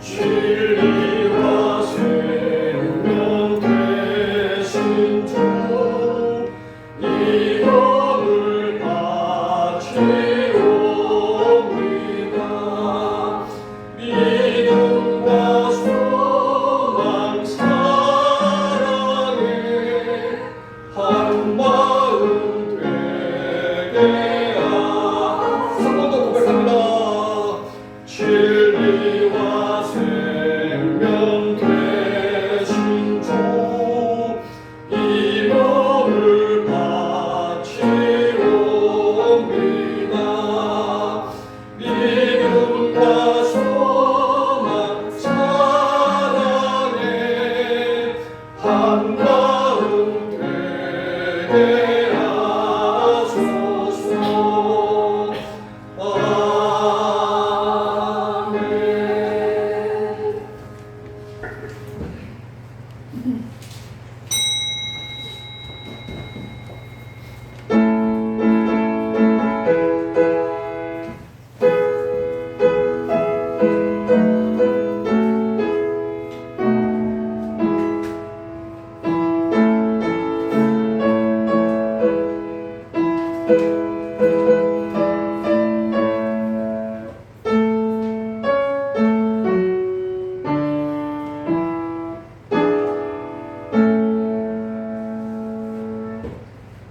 진리와 생명 되신 주 이름을 바치옵니다. 믿음과 소망 사랑에 한 마음 되게 성공도 고백합니다. 진리와 생명 되신 주 이름을 바치옵니다. 믿음과 소망 사랑에 한 마음 되게 하소서. 아멘.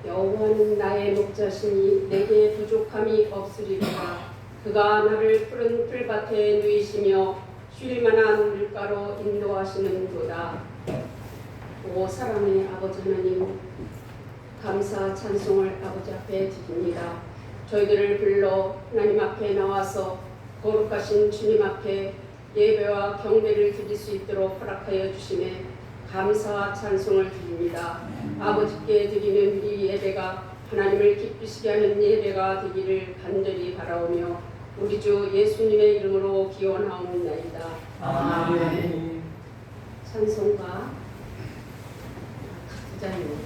여호와는 나의 목자시니 내게 부족함이 없으리로다. 그가 나를 푸른 풀밭에 누이시며 쉴 만한 물가로 인도하시는도다. 오 사랑의 아버지 하나님, 감사 찬송을 아버지 앞에 드립니다. 저희들을 불러 하나님 앞에 나와서 거룩하신 주님 앞에 예배와 경배를 드릴 수 있도록 허락하여 주심에 감사와 찬송을 드립니다. 아버지께 드리는 이 예배가 하나님을 기쁘시게 하는 예배가 되기를 간절히 바라오며 우리 주 예수님의 이름으로 기원하옵나이다. 아멘. 찬송가 각자입니다.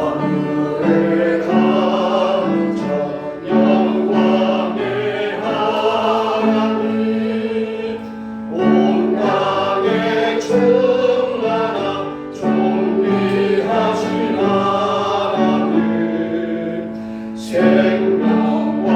하늘의 강정 영광의 하나님 온 땅에 충만한 존귀하신 하나님 생명과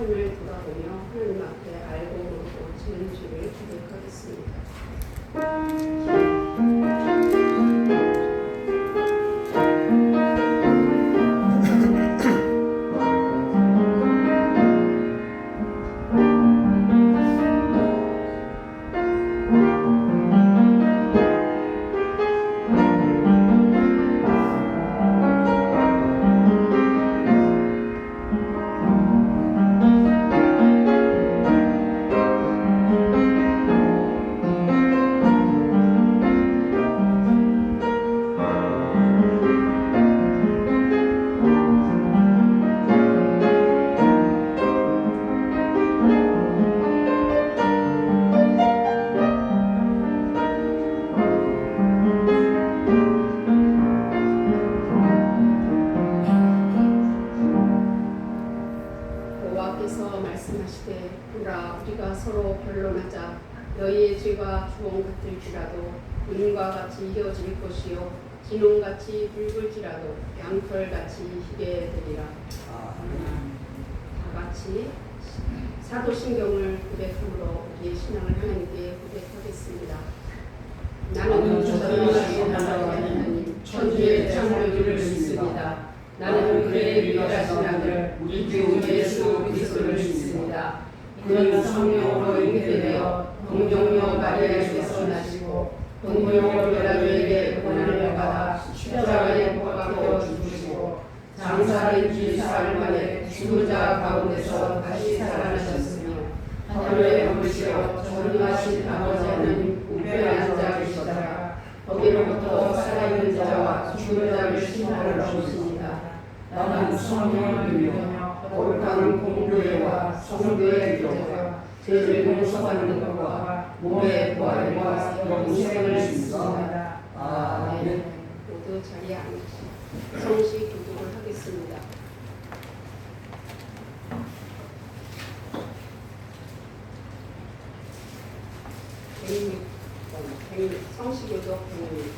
삶을 돌아보며 하나님 앞에 알고 모르고 지는 죄를 고백하겠습니다. 여호와께서 말씀하시되 보라 우리가 서로 변론하자 너희의 죄가 주홍 같을지라도 은과 같이 이어질 것이요 진홍같이 붉을지라도 양털같이 희게 되리라. 다 같이 사도신경을 고백함으로 우리의 신앙을 하나님께 고백하겠습니다. 나는 전능하신 하나님 천주의 창조주를 믿습니다. 나는 그의 위대하신 아들 우리 주 예수 그리스도를 믿습니다. 그는 성령으로 잉태되어 동정녀 마리아에게서 나시고 본디오 빌라도에게 고난을 받아 십자가에 못 박혀 죽으시고 장사된 지 사흘 만에 죽은 자 가운데서 다시 살아나셨으며 하늘에 오르시어 전능하신 아버지 하나님 우편에 앉아 계시다가 거기로부터 살아있는 자와 죽은 자를 심판하러 오십니다. 나는 성령을 믿으며 거룩한 공교회와 성도의 교제와 죄를 용서받는 것과 몸의 부활과 영생을 믿습니다. 아멘. 모두 자리에 앉으시고 성시 기도를 하겠습니다. 성시교도 106.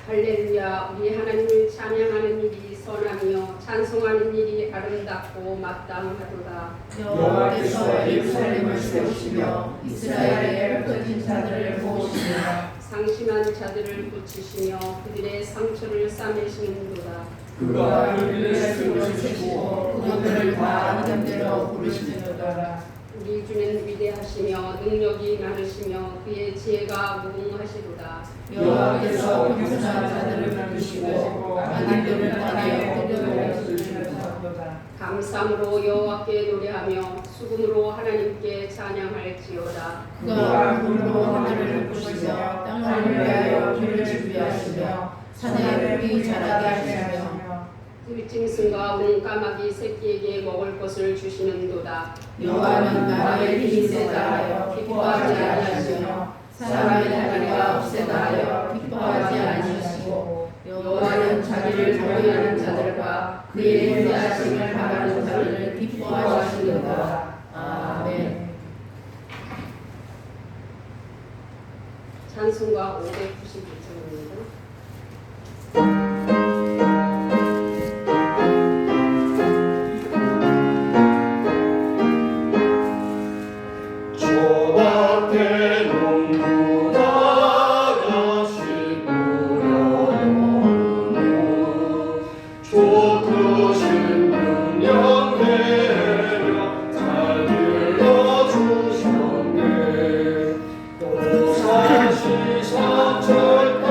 할렐루야. 우리 하나님을 찬양하는 일이 선하며 찬송하는 일이 아름답고 마땅하도다. 여호와께서 예루살렘을 세우시며 이스라엘의 흩어진 자들을 모으시며 상심한 자들을 고치시며 그들의 상처를 싸매시는도다. 그가 그들의 숨을 쉬시고 그들을 다 이름대로 부르시는도다. 우리 주는 위대하시며 능력이 많으시며 그의 지혜가 무궁하시도다. 여호와께서 겸손한 자들을 부르시고 악인들을 향하여 그들을 부르시는도다. 감사함으로 여호와께 노래하며 수금으로 하나님께 찬양할지어다. 그가 불로 하늘을 부시며 땅을 위하여 길을 준비하시며 산에 풀이 자라게 하시며 들짐승과 문까마귀 새끼에게 먹을 것을 주시는도다. 여호와는 나라의 힘이 세다 하여 기뻐하지 아니하시며 사람의 다리가 없애다 하여 기뻐하지 아니하시고 여호와는 자기를 경외하는 자들과 그의 위대하심을 바라는 자들을 기뻐하시는도다. 아멘. 찬송가 592장입니다. 시상철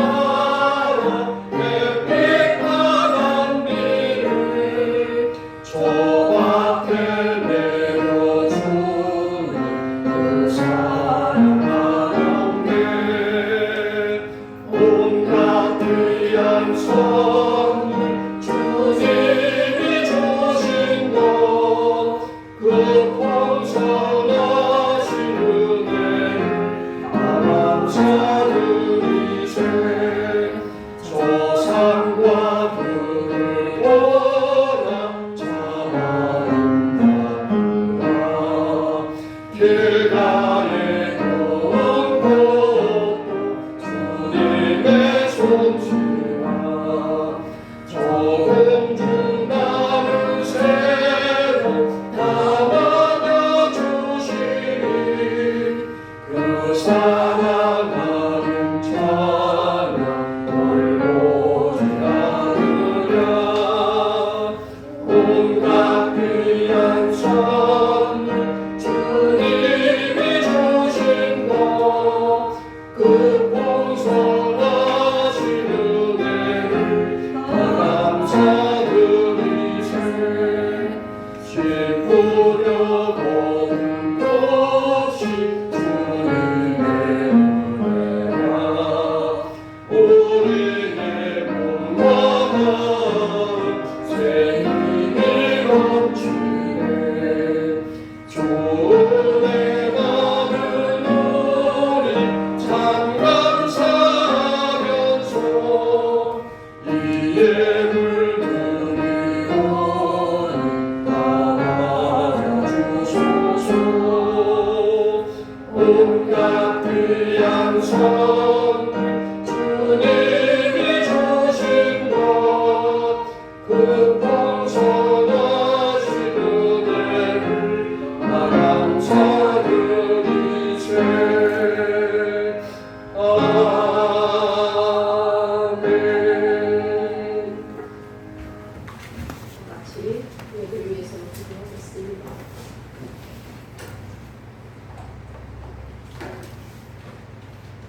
같이 예배를 위해서 기도하겠습니다.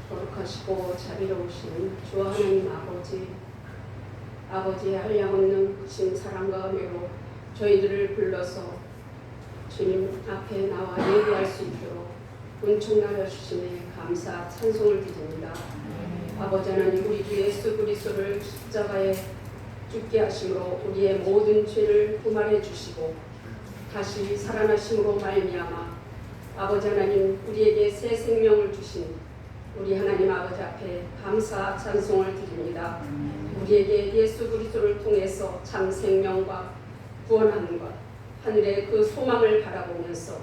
거룩하시고 자비로우신 주 하나님 아버지의 한량없는 크신 사랑과 은혜로 저희들을 불러서 주님 앞에 나와 예배할 수 있도록 은총나여 주심에 감사 찬송을 드립니다. 아버지 하나님, 우리 주 예수 그리스도를 십자가에 죽게 하심으로 우리의 모든 죄를 구만해 주시고 다시 살아나심으로 말미암아 아버지 하나님, 우리에게 새 생명을 주신 우리 하나님 아버지 앞에 감사 찬송을 드립니다. 우리에게 예수 그리스도를 통해서 참 생명과 구원함과 하늘의 그 소망을 바라보면서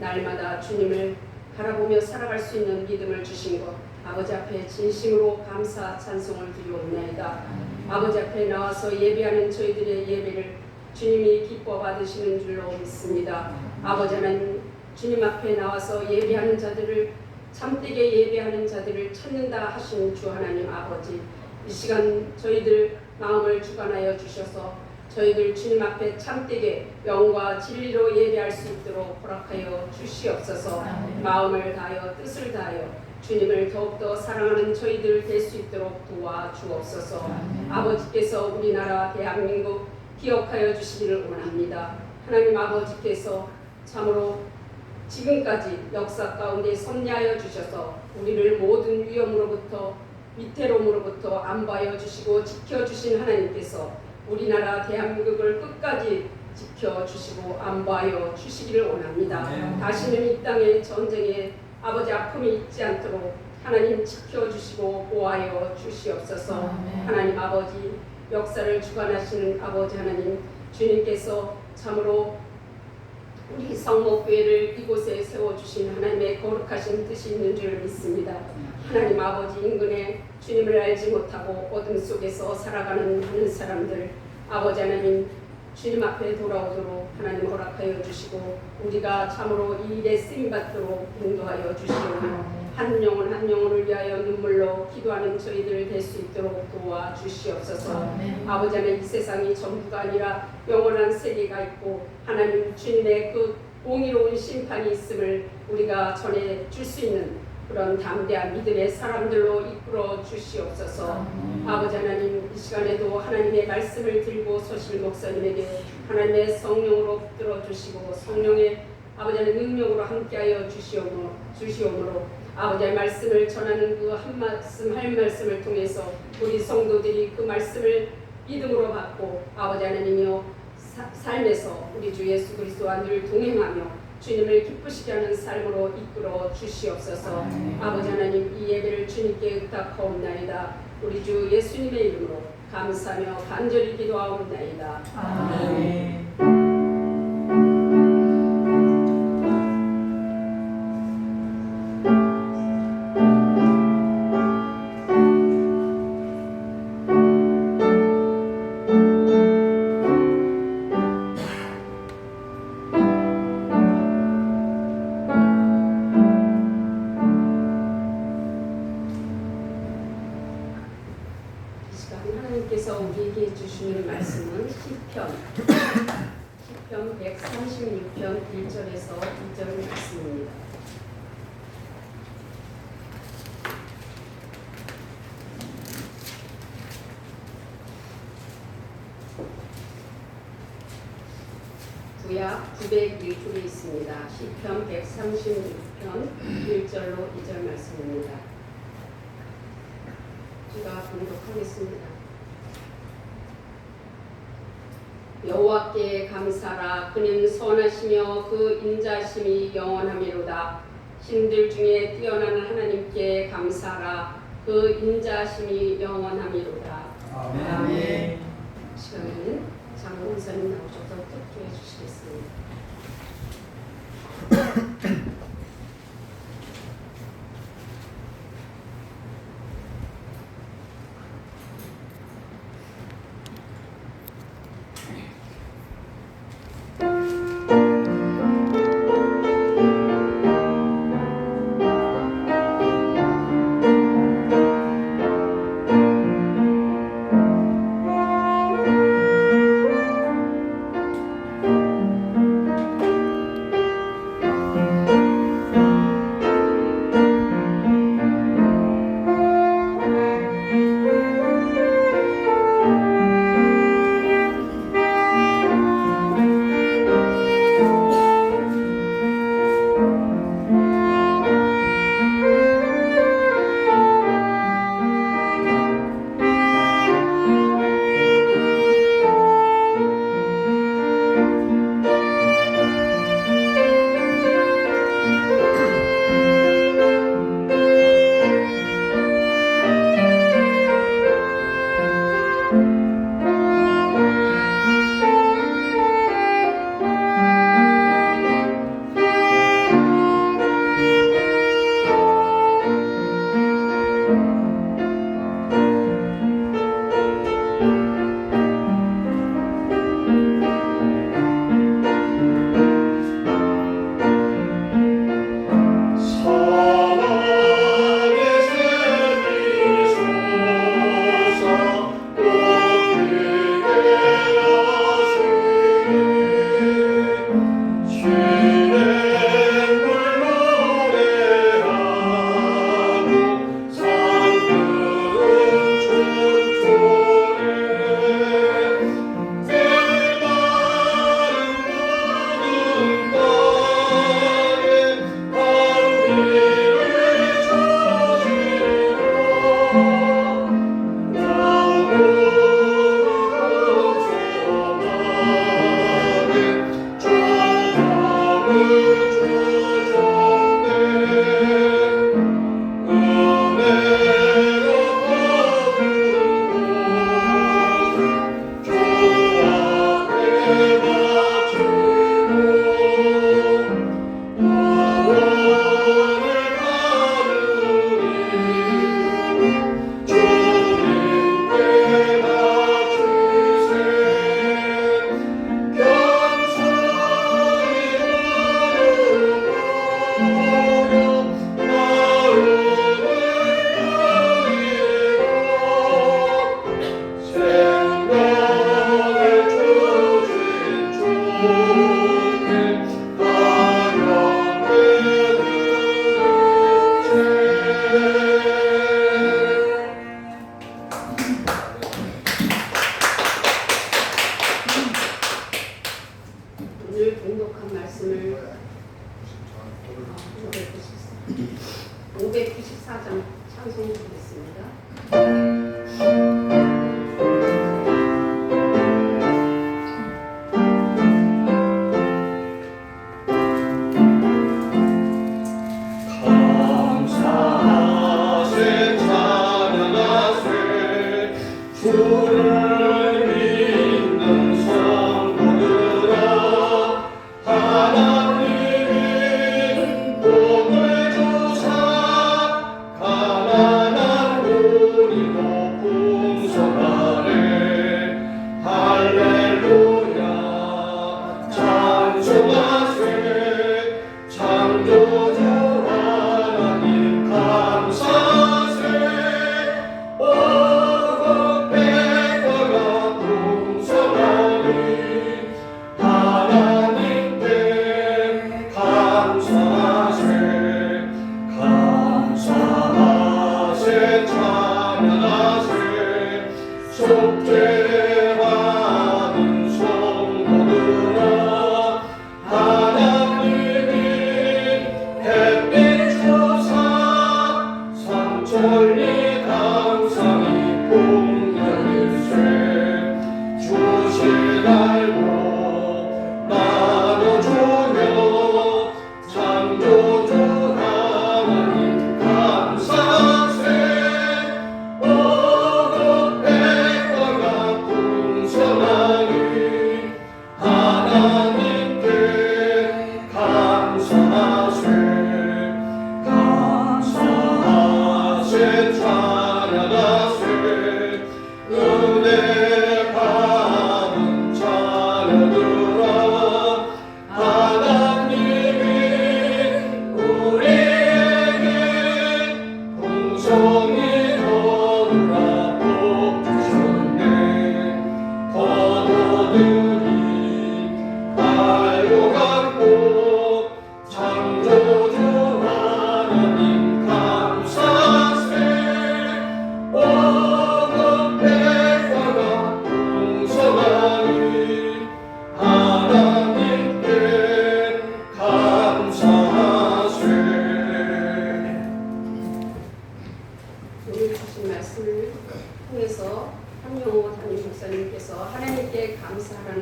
날마다 주님을 바라보며 살아갈 수 있는 믿음을 주신 것 아버지 앞에 진심으로 감사 찬송을 드리옵나이다. 아버지 앞에 나와서 예배하는 저희들의 예배를 주님이 기뻐 받으시는 줄로 믿습니다. 아버지 하나님, 주님 앞에 나와서 예배하는 자들을 참되게 예배하는 자들을 찾는다 하신 주 하나님 아버지, 이 시간 저희들 마음을 주관하여 주셔서 저희들 주님 앞에 참되게 영과 진리로 예배할 수 있도록 허락하여 주시옵소서. 마음을 다하여 뜻을 다하여 주님을 더욱더 사랑하는 저희들 될 수 있도록 도와주옵소서. 아버지께서 우리나라 대한민국 기억하여 주시기를 원합니다. 하나님 아버지께서 참으로 지금까지 역사 가운데 섭리하여 주셔서 우리를 모든 위험으로부터 위태로움으로부터 안보하여 주시고 지켜주신 하나님께서 우리나라 대한민국을 끝까지 지켜주시고 안보하여 주시기를 원합니다. 다시는 이 땅에 전쟁에 아버지 아픔이 있지 않도록 하나님 지켜주시고 보호하여 주시옵소서. 하나님 아버지, 역사를 주관하시는 아버지 하나님, 주님께서 참으로 우리 성목교회를 이곳에 세워주신 하나님의 거룩하신 뜻이 있는 줄 믿습니다. 하나님 아버지, 인근에 주님을 알지 못하고 어둠 속에서 살아가는 많은 사람들 아버지 하나님, 주님 앞에 돌아오도록 하나님 허락하여 주시고 우리가 참으로 이 일에 쓰임받도록 인도하여 주시오며 한 영혼 한 영혼을 위하여 눈물로 기도하는 저희들 될 수 있도록 도와주시옵소서. 아버지 하나님, 이 세상이 전부가 아니라 영원한 세계가 있고 하나님 주님의 그 공의로운 심판이 있음을 우리가 전해 줄 수 있는 그런 담대한 믿음의 사람들로 이끌어 주시옵소서. 아버지 하나님, 이 시간에도 하나님의 말씀을 들고 서실 목사님에게 하나님의 성령으로 붙들어 주시고 성령의 아버지 하나님 능력으로 함께하여 주시오므로 아버지의 말씀을 전하는 그 한 말씀 할 말씀을 통해서 우리 성도들이 그 말씀을 믿음으로 받고 아버지 하나님이여 삶에서 우리 주 예수 그리스도와 늘 동행하며 주님을 기쁘시게 하는 삶으로 이끌어 주시옵소서. 아버지 하나님, 이 예배를 주님께 의탁하옵나이다. 우리 주 예수님의 이름으로 감사하며 간절히 기도하옵나이다. 아멘. 하나님께서 우리에게 주시는 말씀은 시편 136편 1절에서 2절 말씀입니다. 구약 901쪽에 있습니다. 시편 136편 1절로 2절 말씀입니다. 제가 봉독하겠습니다. 여호와께 감사라. 그는 선하시며 그 인자심이 영원하미로다. 신들 중에 뛰어나는 하나님께 감사라. 그 인자심이 영원하미로다. 아멘. 시간에는 장봉사님 나오셔서 특조해 주시겠습니다.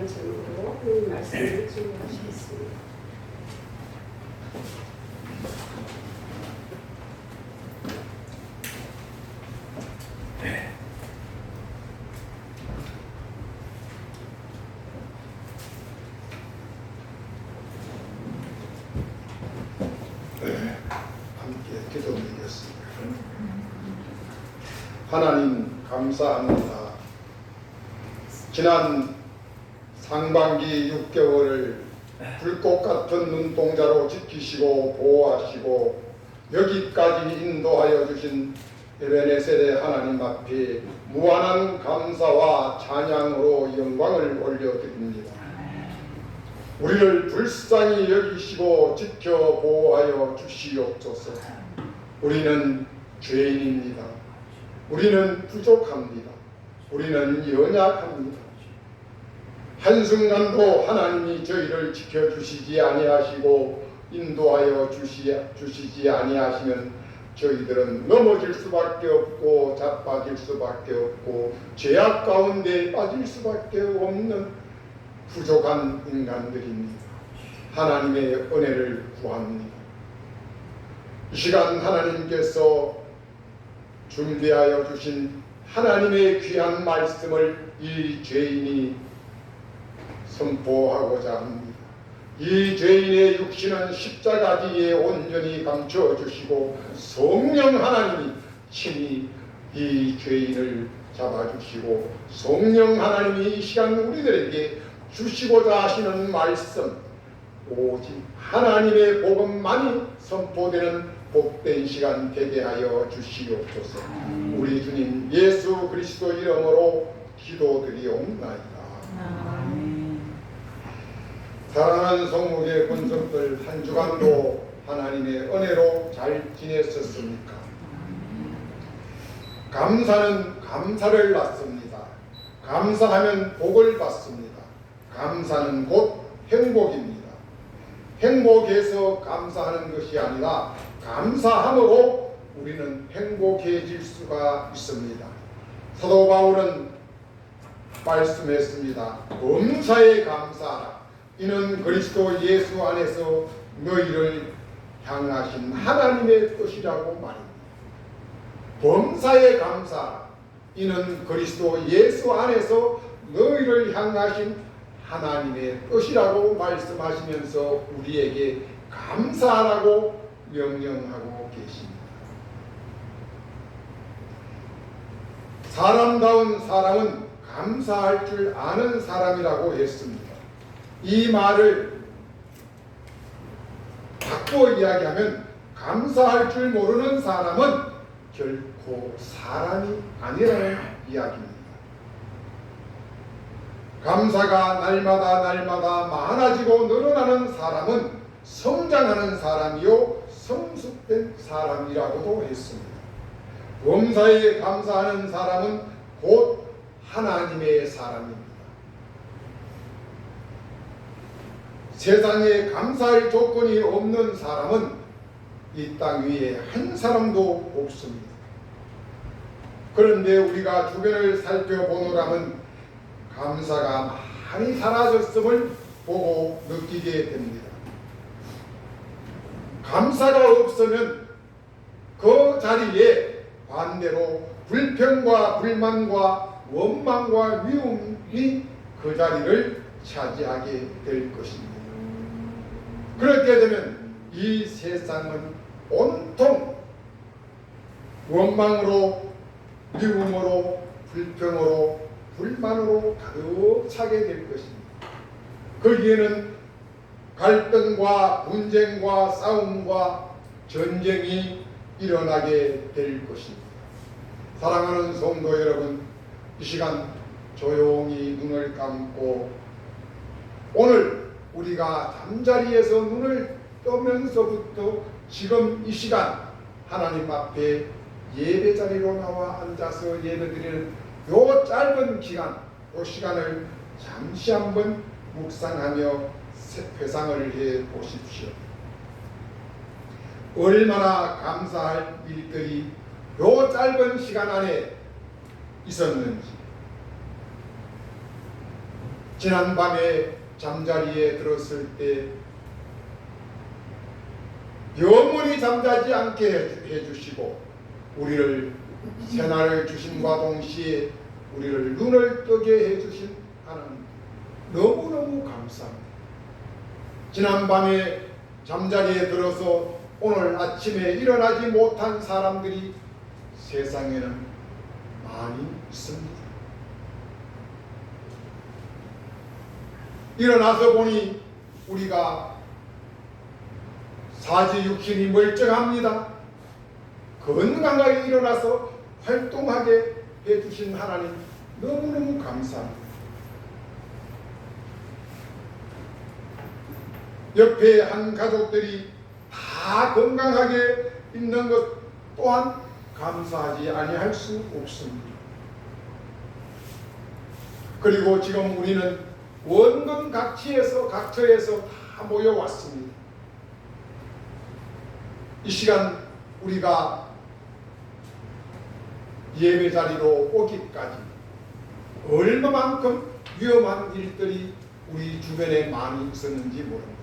제목으로 하나님 말씀을 증거하시겠습니다. 함께 기도드리겠습니다. 하나님 감사합니다. 지난 상반기 6개월을 불꽃 같은 눈동자로 지키시고 보호하시고 여기까지 인도하여 주신 에베네셀의 하나님 앞에 무한한 감사와 찬양으로 영광을 올려드립니다. 우리를 불쌍히 여기시고 지켜 보호하여 주시옵소서. 우리는 죄인입니다. 우리는 부족합니다. 우리는 연약합니다. 한순간도 하나님이 저희를 지켜주시지 아니하시고 인도하여 주시지 아니하시면 저희들은 넘어질 수밖에 없고 자빠질 수밖에 없고 죄악 가운데 빠질 수밖에 없는 부족한 인간들입니다. 하나님의 은혜를 구합니다. 이 시간 하나님께서 준비하여 주신 하나님의 귀한 말씀을 이 죄인이 선포하고자 합니다. 이 죄인의 육신은 십자가 뒤에 온전히 감춰 주시고 성령 하나님이 친히 이 죄인을 잡아주시고 성령 하나님이 이 시간 우리들에게 주시고자 하시는 말씀, 오직 하나님의 복음만이 선포되는 복된 시간 되게 하여 주시옵소서. 우리 주님 예수 그리스도 이름으로 기도드리옵나이다. 사랑하는 성목의 권속들, 한 주간도 하나님의 은혜로 잘 지냈었습니까? 감사는 감사를 낳습니다. 감사하면 복을 받습니다. 감사는 곧 행복입니다. 행복해서 감사하는 것이 아니라 감사함으로 우리는 행복해질 수가 있습니다. 사도 바울은 말씀했습니다. 범사에 감사하라. 이는 그리스도 예수 안에서 너희를 향하신 하나님의 뜻이라고 말입니다. 범사에 감사하라. 이는 그리스도 예수 안에서 너희를 향하신 하나님의 뜻이라고 말씀하시면서 우리에게 감사하라고 명령하고 계십니다. 사람다운 사람은 감사할 줄 아는 사람이라고 했습니다. 이 말을 바꿔 이야기하면 감사할 줄 모르는 사람은 결코 사람이 아니라는 이야기입니다. 감사가 날마다 많아지고 늘어나는 사람은 성장하는 사람이요 성숙된 사람이라고도 했습니다. 범사에 감사하는 사람은 곧 하나님의 사람입니다. 세상에 감사할 조건이 없는 사람은 이 땅 위에 한 사람도 없습니다. 그런데 우리가 주변을 살펴보노라면 감사가 많이 사라졌음을 보고 느끼게 됩니다. 감사가 없으면 그 자리에 반대로 불평과 불만과 원망과 미움이 그 자리를 차지하게 될 것입니다. 그렇게 되면 이 세상은 온통 원망으로, 미움으로, 불평으로, 불만으로 가득 차게 될 것입니다. 거기에는 갈등과 분쟁과 싸움과 전쟁이 일어나게 될 것입니다. 사랑하는 성도 여러분, 이 시간 조용히 눈을 감고 오늘 우리가 잠자리에서 눈을 뜨면서부터 지금 이 시간 하나님 앞에 예배 자리로 나와 앉아서 예배드리는 요 짧은 기간, 요 시간을 잠시 한번 묵상하며 회상을 해 보십시오. 얼마나 감사할 일들이 요 짧은 시간 안에 있었는지, 지난밤에 잠자리에 들었을 때 영원히 잠자지 않게 해주시고 우리를 새날을 주심과 동시에 우리를 눈을 뜨게 해주신 하나님 너무너무 감사합니다. 지난밤에 잠자리에 들어서 오늘 아침에 일어나지 못한 사람들이 세상에는 많이 있습니다. 일어나서 보니 우리가 사지 육신이 멀쩡합니다. 건강하게 일어나서 활동하게 해주신 하나님 너무너무 감사합니다. 옆에 한 가족들이 다 건강하게 있는 것 또한 감사하지 아니할 수 없습니다. 그리고 지금 우리는 원근 각지에서 각처에서 다 모여왔습니다. 이 시간 우리가 예배 자리로 오기까지 얼마만큼 위험한 일들이 우리 주변에 많이 있었는지 모릅니다.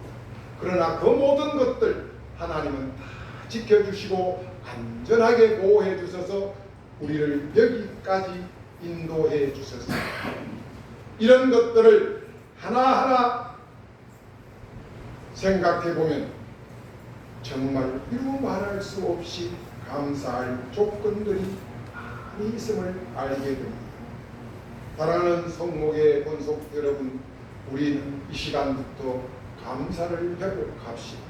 그러나 그 모든 것들 하나님은 다 지켜주시고 안전하게 보호해 주셔서 우리를 여기까지 인도해 주셨습니다. 이런 것들을 하나하나 생각해 보면 정말 이루 말할 수 없이 감사할 조건들이 많이 있음을 알게 됩니다. 사랑하는 성목의 본속 여러분, 우리는 이 시간부터 감사를 회복합시다.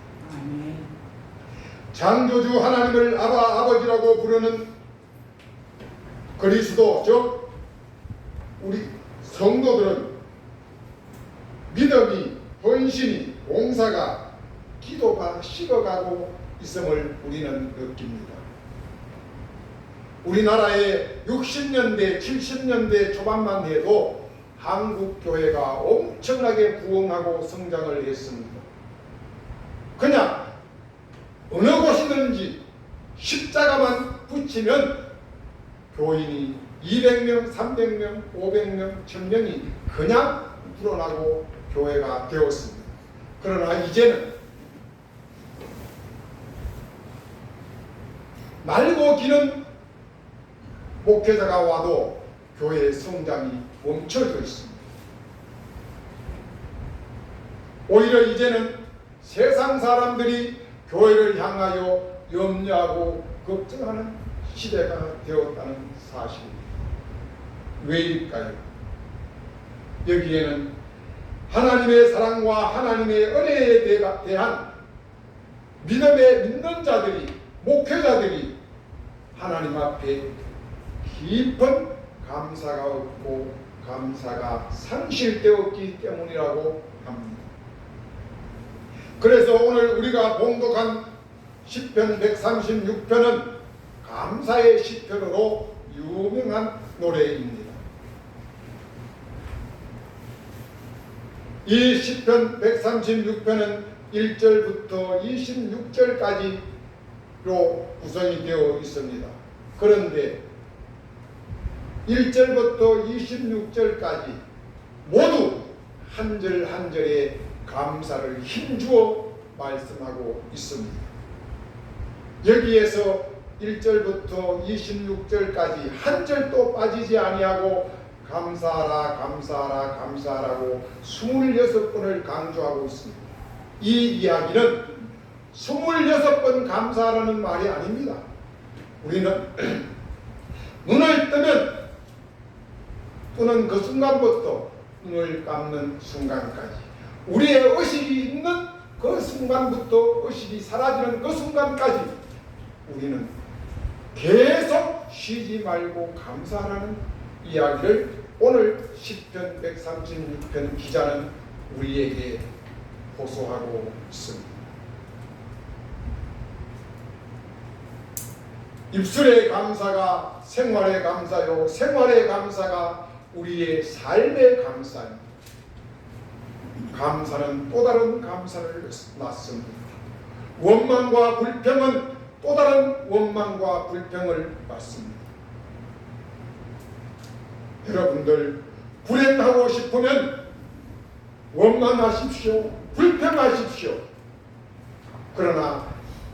창조주 하나님을 아버지라고 부르는 그리스도 즉 우리 성도들은 믿음이 헌신이 봉사가 기도가 식어가고 있음을 우리는 느낍니다. 우리나라의 60년대 70년대 초반만 해도 한국 교회가 엄청나게 부흥하고 성장을 했습니다. 그냥 어느 곳이든지 십자가만 붙이면 교인이 200명, 300명, 500명, 1000명이 그냥 불어나고 교회가 되었습니다. 그러나 이제는 날고 기는 목회자가 와도 교회의 성장이 멈춰져 있습니다. 오히려 이제는 세상 사람들이 교회를 향하여 염려하고 걱정하는 시대가 되었다는 사실입니다. 왜일까요? 여기에는 하나님의 사랑과 하나님의 은혜에 대한 믿는 자들이, 목회자들이 하나님 앞에 깊은 감사가 없고 감사가 상실되었기 때문이라고 합니다. 그래서 오늘 우리가 봉독한 시편 136편은 감사의 시편으로 유명한 노래입니다. 이 시편 136편은 1절부터 26절까지로 구성이 되어 있습니다. 그런데 1절부터 26절까지 모두 한 절 한 절에 감사를 힘주어 말씀하고 있습니다. 여기에서 1절부터 26절까지 한 절도 빠지지 아니하고 감사하라 감사하라 감사하라고 26번을 강조하고 있습니다. 이 이야기는 26번 감사하라는 말이 아닙니다. 우리는 눈을 뜨는 그 순간부터 눈을 감는 순간까지 우리의 의식이 있는 그 순간부터 의식이 사라지는 그 순간까지 우리는 계속 쉬지 말고 감사하라는 이야기를 오늘 시편 136편 기자는 우리에게 호소하고 있습니다. 입술의 감사가 생활의 감사요, 생활의 감사가 우리의 삶의 감사입니다. 감사는 또 다른 감사를 낳습니다. 원망과 불평은 또 다른 원망과 불평을 낳습니다. 여러분들 불행하고 싶으면 원망하십시오. 불평하십시오. 그러나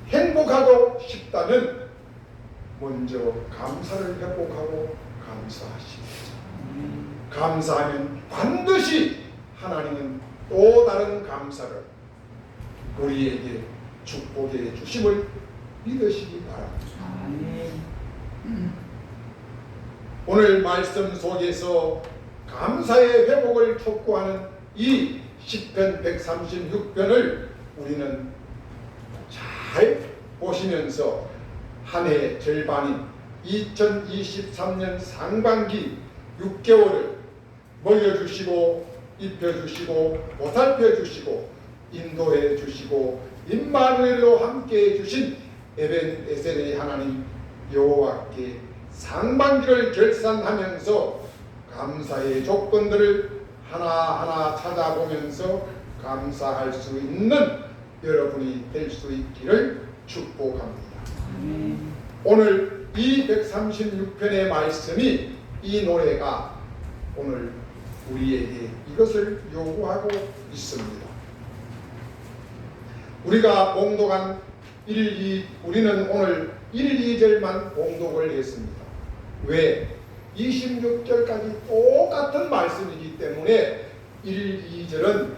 행복하고 싶다면 먼저 감사를 회복하고 감사하십시오. 감사하면 반드시 하나님은 또 다른 감사를 우리에게 축복해 주심을 믿으시기 바랍니다. 오늘 말씀 속에서 감사의 회복을 촉구하는 이 시편 136편을 우리는 잘 보시면서 한 해 절반인 2023년 상반기 6개월을 먹여주시고 입혀주시고 보살펴주시고 인도해 주시고 임마누엘로 함께해 주신 에벤에셀의 하나님 여호와께 상반기를 결산하면서 감사의 조건들을 하나하나 찾아보면서 감사할 수 있는 여러분이 될 수 있기를 축복합니다. 오늘 이 136편의 말씀이 이 노래가 오늘 우리에게 이것을 요구하고 있습니다. 우리가 봉독한 우리는 오늘 1, 2절만 봉독을 했습니다. 왜? 26절까지 똑같은 말씀이기 때문에 1, 2절은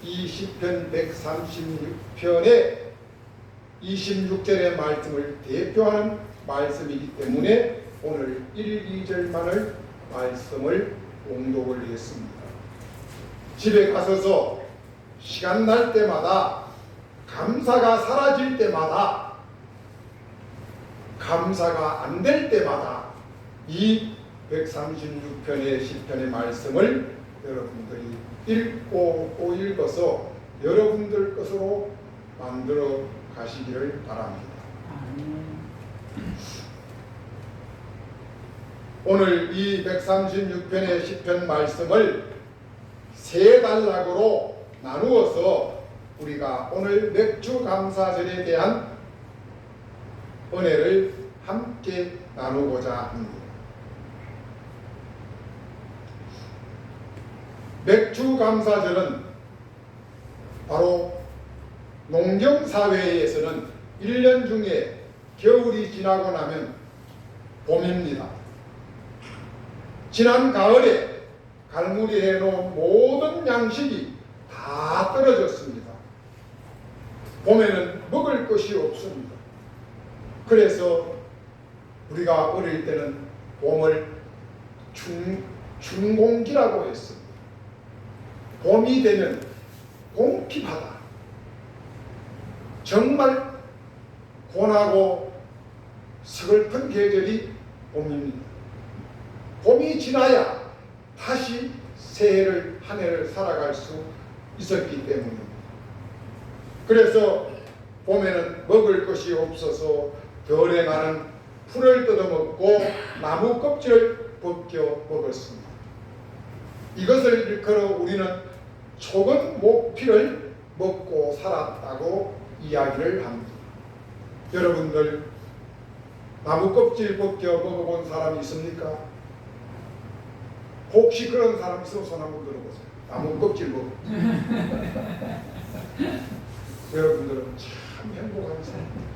이 시편 136편의 26절의 말씀을 대표하는 말씀이기 때문에 오늘 1, 2절만을 말씀을 봉독을 했습니다. 집에 가서서 시간 날 때마다 감사가 사라질 때마다 감사가 안 될 때마다 이 136편의 시편의 말씀을 여러분들이 읽고 또 읽어서 여러분들 것으로 만들어 가시기를 바랍니다. 오늘 이 136편의 시편 말씀을 세 단락으로 나누어서 우리가 오늘 맥주 감사절에 대한 은혜를 함께 나누고자 합니다. 맥주 감사절은 바로 농경사회에서는 1년 중에 겨울이 지나고 나면 봄입니다. 지난 가을에 갈무리 해놓은 모든 양식이 다 떨어졌습니다. 봄에는 먹을 것이 없습니다. 그래서 우리가 어릴 때는 봄을 춘공기라고 했습니다. 봄이 되면 공기바다, 정말 고나고 서글픈 계절이 봄입니다. 봄이 지나야 다시 새해를 한 해를 살아갈 수 있었기 때문입니다. 그래서 봄에는 먹을 것이 없어서 덜에 나는 풀을 뜯어먹고 나무 껍질을 벗겨 먹었습니다. 이것을 일컬어 우리는 촉은 목피를 먹고 살았다고 이야기를 합니다. 여러분들 나무 껍질 벗겨 먹어본 사람이 있습니까? 혹시 그런 사람 있으면 손 한번 들어보세요. 나무 껍질 먹어. 여러분들은 참 행복한 사람입니다.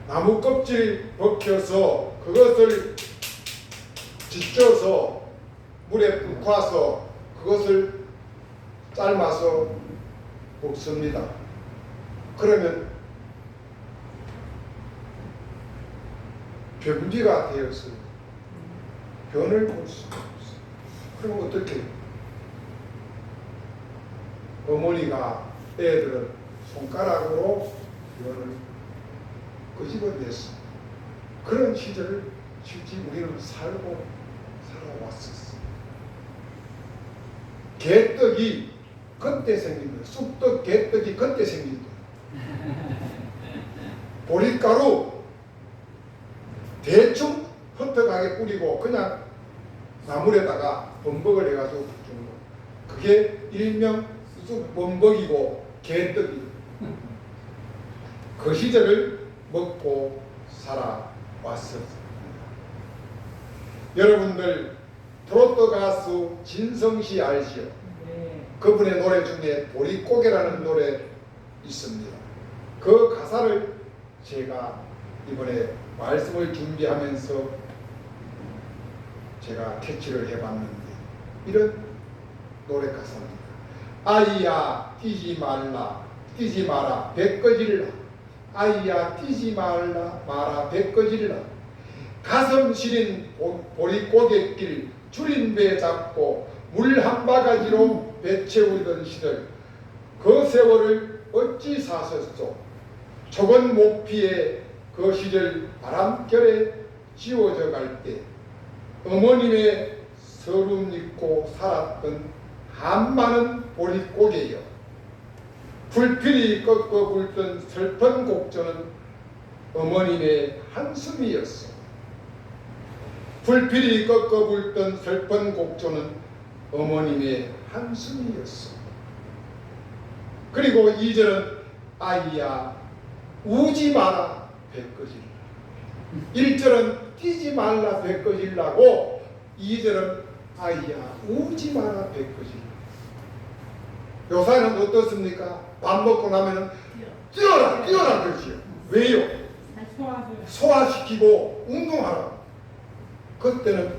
나무 껍질 벗겨서 그것을 지져서 물에 붓아서 그것을 삶아서 먹습니다. 그러면 변비가 되어서 변을 볼 수가 없어요. 그럼 어떻게 해요? 어머니가 애들은 손가락으로 변을 끄집어냈습니다. 그런 시절을 실제 우리는 살고 살아왔었어요. 개떡이 그때 생긴 거예요. 쑥떡, 개떡이 그때 생긴 거예요. 보릿가루 대충 흩어가게 뿌리고 그냥 나물에다가 범벅을 해가지고 주는 거예요. 그게 일명 범벅이고 개떡이 그 시절을 먹고 살아왔었습니다. 여러분들 트로트 가수 진성씨 알지요? 그분의 노래 중에 보릿고개라는 노래 있습니다. 그 가사를 제가 이번에 말씀을 준비하면서 제가 캐치를 해봤는데 이런 노래 가사입니다. 아이야 뛰지 말라 뛰지 마라 배꺼질라 아이야 뛰지 말라 마라 배꺼질라 가슴 시린 보릿고갯길 줄인 배 잡고 물 한 바가지로 배 채우던 시절 그 세월을 어찌 사셨소 좁은 목피에 그 시절 바람결에 지워져 갈 때 어머님의 서름 입고 살았던 한많은 보릿고개여 불필이 꺾어 불던 슬픈 곡조는 어머님의 한숨이었어. 불필이 꺾어 불던 슬픈 곡조는 어머님의 한숨이었어. 그리고 2절은 아이야 우지 마라 배꺼질라 1절은 뛰지 말라 배꺼질라고 2절은 아이야 우지 마라 배꺼질라. 요사이는 어떻습니까? 밥 먹고 나면 뛰어라 그러지요. 왜요? 소화시키고 운동하라. 그때는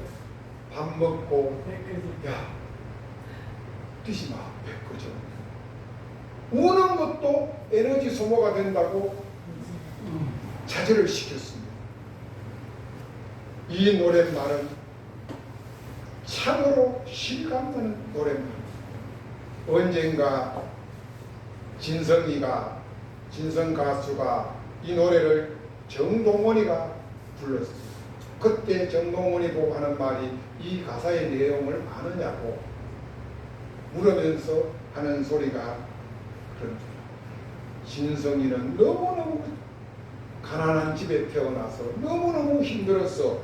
밥 먹고 야 뛰지 마 배꺼져. 우는 것도 에너지 소모가 된다고 자제를 시켰습니다. 이 노랫말은 참으로 실감나는 노랫말. 언젠가 진성 가수가 이 노래를 정동원이가 불렀어요. 그때 정동원이 보고 하는 말이 이 가사의 내용을 아느냐고 물으면서 하는 소리가 그럽니다. 진성이는 너무너무 가난한 집에 태어나서 너무너무 힘들었어.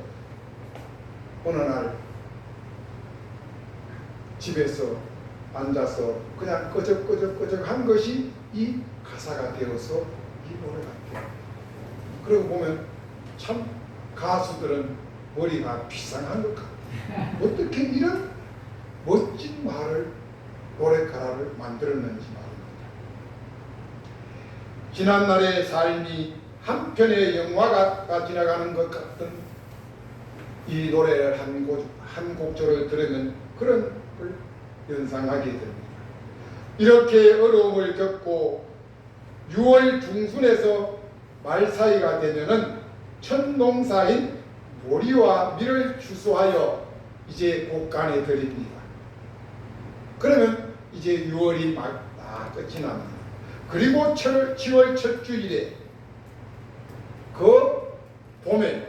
어느 날 집에서 앉아서 그냥 끄적끄적 한 것이 이 가사가 되어서 이 노래가 돼요. 그러고 보면 참 가수들은 머리가 비상한 것 같아요. 어떻게 이런 멋진 말을 노래 가사를 만들었는지 말입니다. 지난날의 삶이 한 편의 영화가 지나가는 것 같은 이 노래를 한 곡조를 들으면 그런 걸 연상하게 됩니다. 이렇게 어려움을 겪고 6월 중순에서 말 사이가 되면은 첫 농사인 보리와 밀을 추수하여 이제 곡간에 들입니다. 그러면 이제 6월이 막 끝이 납니다. 그리고 10월 첫 주일에 그 봄에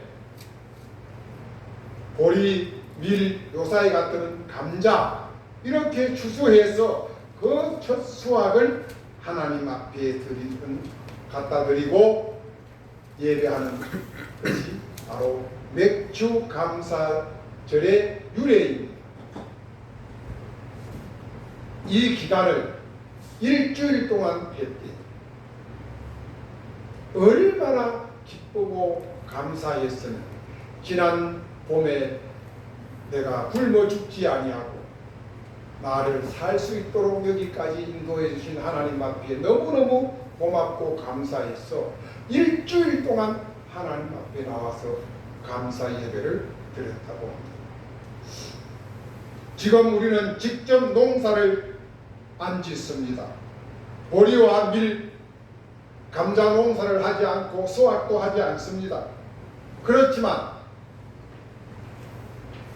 보리, 밀, 요사이 같은 감자 이렇게 추수해서 그 첫 수확을 하나님 앞에 갖다 드리고 예배하는 것이 바로 맥주 감사절의 유래입니다. 이 기간을 일주일 동안 했대요. 얼마나 기쁘고 감사했으면 지난 봄에 내가 굶어 죽지 아니하고 나를 살 수 있도록 여기까지 인도해 주신 하나님 앞에 너무너무 고맙고 감사해서 일주일 동안 하나님 앞에 나와서 감사 예배를 드렸다고 합니다. 지금 우리는 직접 농사를 안 짓습니다. 보리와 밀, 감자 농사를 하지 않고 수확도 하지 않습니다. 그렇지만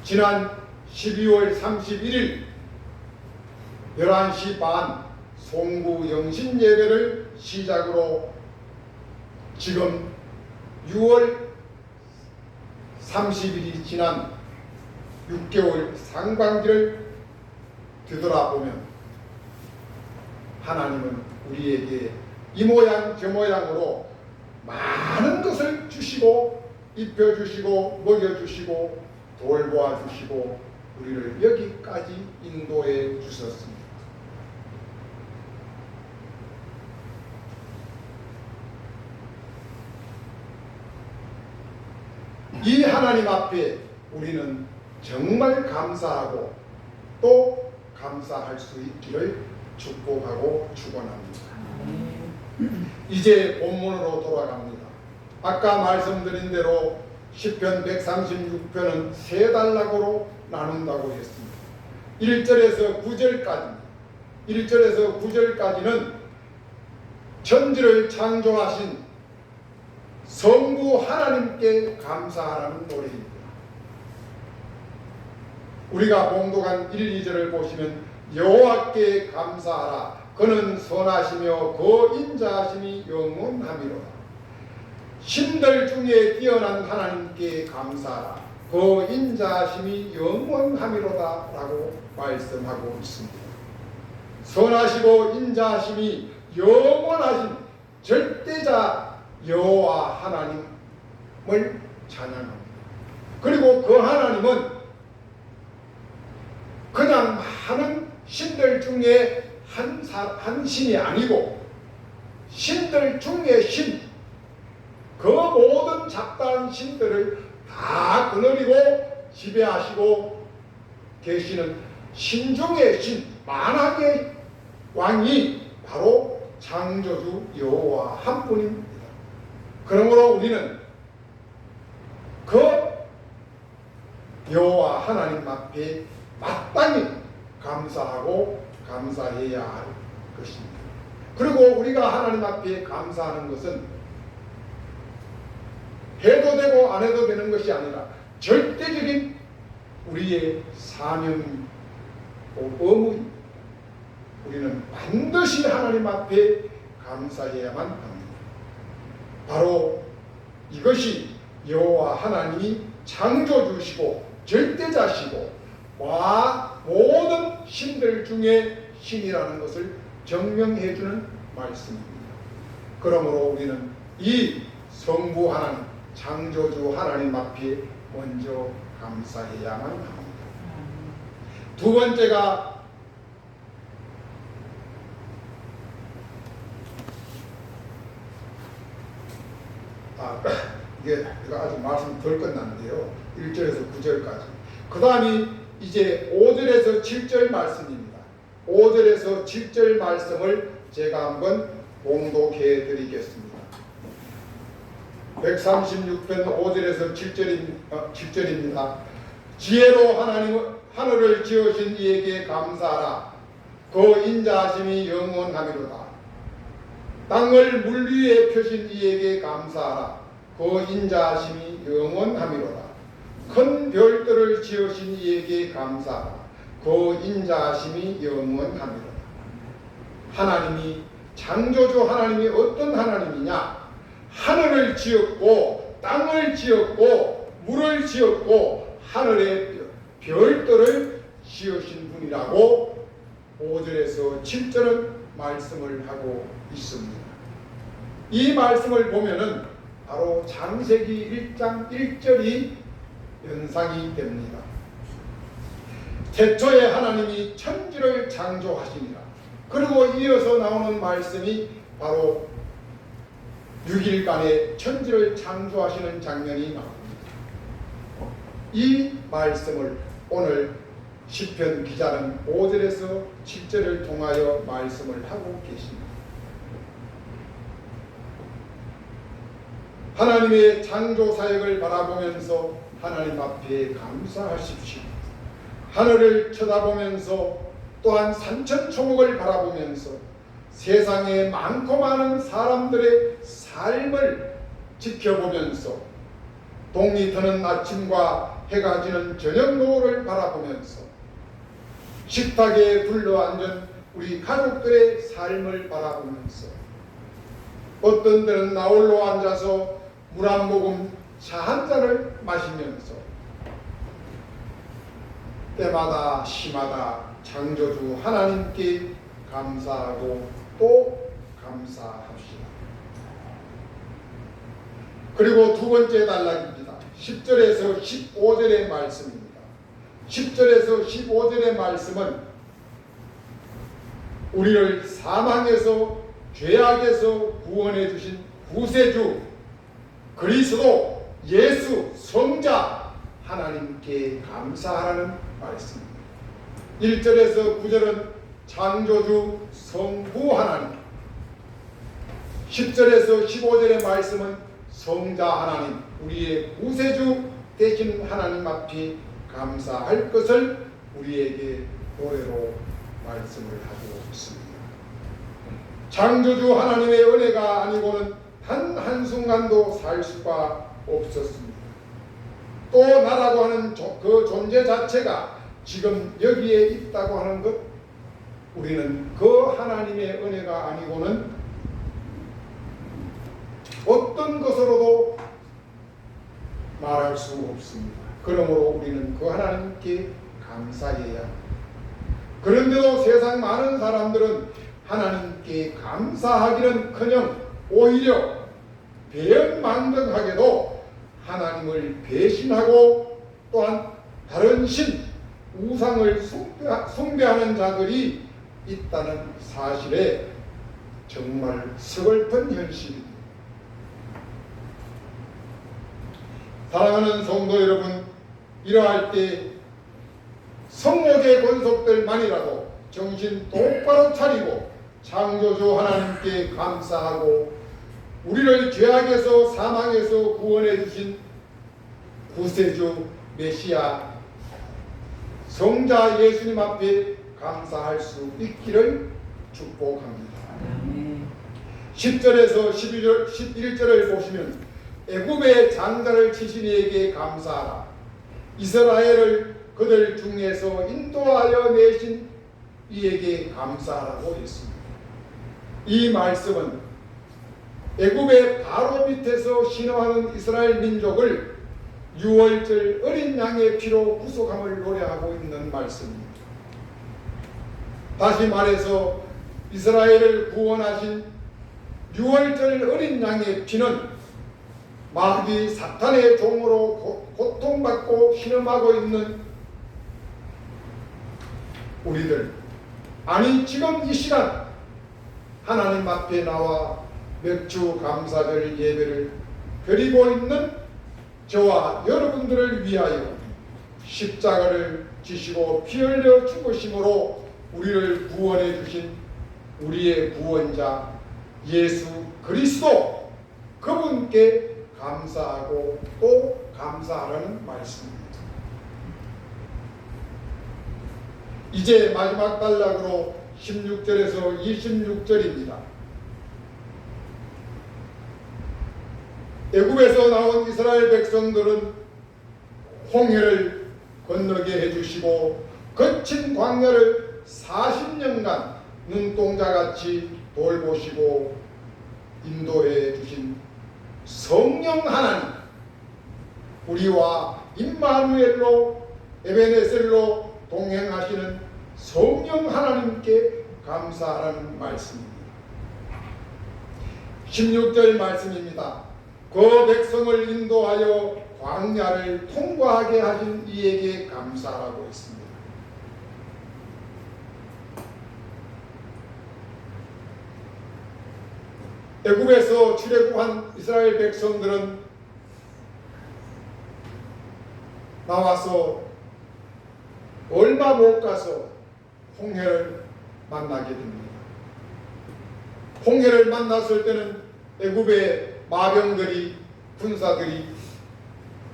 지난 12월 31일 11시 반 송구 영신 예배를 시작으로 지금 6월 30일이 지난 6개월 상반기를 뒤돌아보면 하나님은 우리에게 이 모양 저 모양으로 많은 것을 주시고 입혀주시고 먹여주시고 돌보아주시고 우리를 여기까지 인도해 주셨습니다. 이 하나님 앞에 우리는 정말 감사하고 또 감사할 수 있기를 축복하고 축원합니다. 이제 본문으로 돌아갑니다. 아까 말씀드린 대로 시편 136편은 세 단락으로 나눈다고 했습니다. 1절에서 9절까지는 천지를 창조하신 성부 하나님께 감사하라는 노래입니다. 우리가 봉독한 1, 2절을 보시면 여호와께 감사하라. 그는 선하시며 그 인자하심이 영원하미로다. 신들 중에 뛰어난 하나님께 감사하라. 그 인자하심이 영원하미로다 라고 말씀하고 있습니다. 선하시고 인자하심이 영원하신 절대자 여호와 하나님을 찬양합니다. 그리고 그 하나님은 그냥 많은 신들 중에 한 신이 아니고 신들 중에 신, 그 모든 잡다한 신들을 다 거느리고 지배하시고 계시는 신 중의 신, 만왕의 왕이 바로 창조주 여호와 한 분입니다. 그러므로 우리는 그 여호와 하나님 앞에 마땅히 감사하고 감사해야 할 것입니다. 그리고 우리가 하나님 앞에 감사하는 것은 해도 되고 안 해도 되는 것이 아니라 절대적인 우리의 사명이고 의무입니다. 우리는 반드시 하나님 앞에 감사해야만 합니다. 바로 이것이 여호와 하나님이 창조주시고 절대자시고 모든 신들 중에 신이라는 것을 증명해주는 말씀입니다. 그러므로 우리는 이 성부 하나님, 창조주 하나님 앞에 먼저 감사해야만 합니다. 두 번째가 이게 아주 말씀 덜 끝났는데요. 1절에서 9절까지. 그 다음이 이제 5절에서 7절 말씀입니다. 5절에서 7절 말씀을 제가 한번 봉독해 드리겠습니다. 136편 5절에서 7절입니다. 지혜로 하늘을 지으신 이에게 감사하라. 그 인자하심이 영원하미로다. 땅을 물 위에 펴신 이에게 감사하라. 그 인자하심이 영원하미로다. 큰 별들을 지으신 이에게 감사하라. 그 인자하심이 영원하미로다. 하나님이, 창조주 하나님이 어떤 하나님이냐? 하늘을 지었고 땅을 지었고 물을 지었고 하늘의 별들을 지으신 분이라고 5절에서 7절은 말씀을 하고 있습니다. 이 말씀을 보면은 바로 창세기 1장 1절이 연상이 됩니다. 태초에 하나님이 천지를 창조하시니라. 그리고 이어서 나오는 말씀이 바로 6일간에 천지를 창조하시는 장면이 나옵니다. 이 말씀을 오늘 시편 기자는 5절에서 7절을 통하여 말씀을 하고 계십니다. 하나님의 창조 사역을 바라보면서 하나님 앞에 감사하십시오. 하늘을 쳐다보면서 또한 산천초목을 바라보면서 세상에 많고 많은 사람들의 삶을 지켜보면서 동이 트는 아침과 해가 지는 저녁 노을을 바라보면서 식탁에 둘러앉은 우리 가족들의 삶을 바라보면서 어떤 때는 나홀로 앉아서 물 한 모금, 차 한 잔을 마시면서 때마다 시마다 창조주 하나님께 감사하고 또 감사합시다. 그리고 두 번째 단락입니다. 10절에서 15절의 말씀입니다. 10절에서 15절의 말씀은 우리를 사망에서 죄악에서 구원해 주신 구세주 그리스도 예수 성자 하나님께 감사하라는 말씀입니다. 1절에서 9절은 창조주 성부 하나님, 10절에서 15절의 말씀은 성자 하나님, 우리의 구세주 되신 하나님 앞에 감사할 것을 우리에게 노래로 말씀을 하고 있습니다. 창조주 하나님의 은혜가 아니고는 단 한순간도 살 수가 없었습니다. 또 나라고 하는 그 존재 자체가 지금 여기에 있다고 하는 것, 우리는 그 하나님의 은혜가 아니고는 어떤 것으로도 말할 수 없습니다. 그러므로 우리는 그 하나님께 감사해야 합니다. 그런데도 세상 많은 사람들은 하나님께 감사하기는커녕 오히려 배은망덕하게도 하나님을 배신하고 또한 다른 신, 우상을 숭배하는 자들이 있다는 사실에 정말 서글픈 현실입니다. 사랑하는 성도 여러분, 이러할 때 성목의 권속들만이라도 정신 똑바로 차리고 창조주 하나님께 감사하고 우리를 죄악에서 사망에서 구원해 주신 구세주 메시아 성자 예수님 앞에 감사할 수 있기를 축복합니다. 10절에서 11절을 보시면 애굽의 장자를 치신 이에게 감사하라. 이스라엘을 그들 중에서 인도하여 내신 이에게 감사하라고 했습니다. 이 말씀은 애굽의 바로 밑에서 신화하는 이스라엘 민족을 유월절 어린 양의 피로 구속함을 노래하고 있는 말씀입니다. 다시 말해서 이스라엘을 구원하신 유월절 어린 양의 피는 마귀 사탄의 종으로 고통받고 신음하고 있는 우리들, 아니 지금 이 시간 하나님 앞에 나와 맥주 감사절 예배를 드리고 있는 저와 여러분들을 위하여 십자가를 지시고 피 흘려 죽으심으로 우리를 구원해 주신 우리의 구원자 예수 그리스도, 그분께 감사하고 또 감사하라는 말씀입니다. 이제 마지막 단락으로 16절에서 26절입니다. 애굽에서 나온 이스라엘 백성들은 홍해를 건너게 해주시고 거친 광야를 40년간 눈동자같이 돌보시고 인도해 주신 성령 하나님, 우리와 임마누엘로 에베네셀로 동행하시는 성령 하나님께 감사하라는 말씀입니다. 16절 말씀입니다. 그 백성을 인도하여 광야를 통과하게 하신 이에게 감사하라고 했습니다. 애굽에서 출애굽한 이스라엘 백성들은 나와서 얼마 못 가서 홍해를 만나게 됩니다. 홍해를 만났을 때는 애굽의 마병들이, 군사들이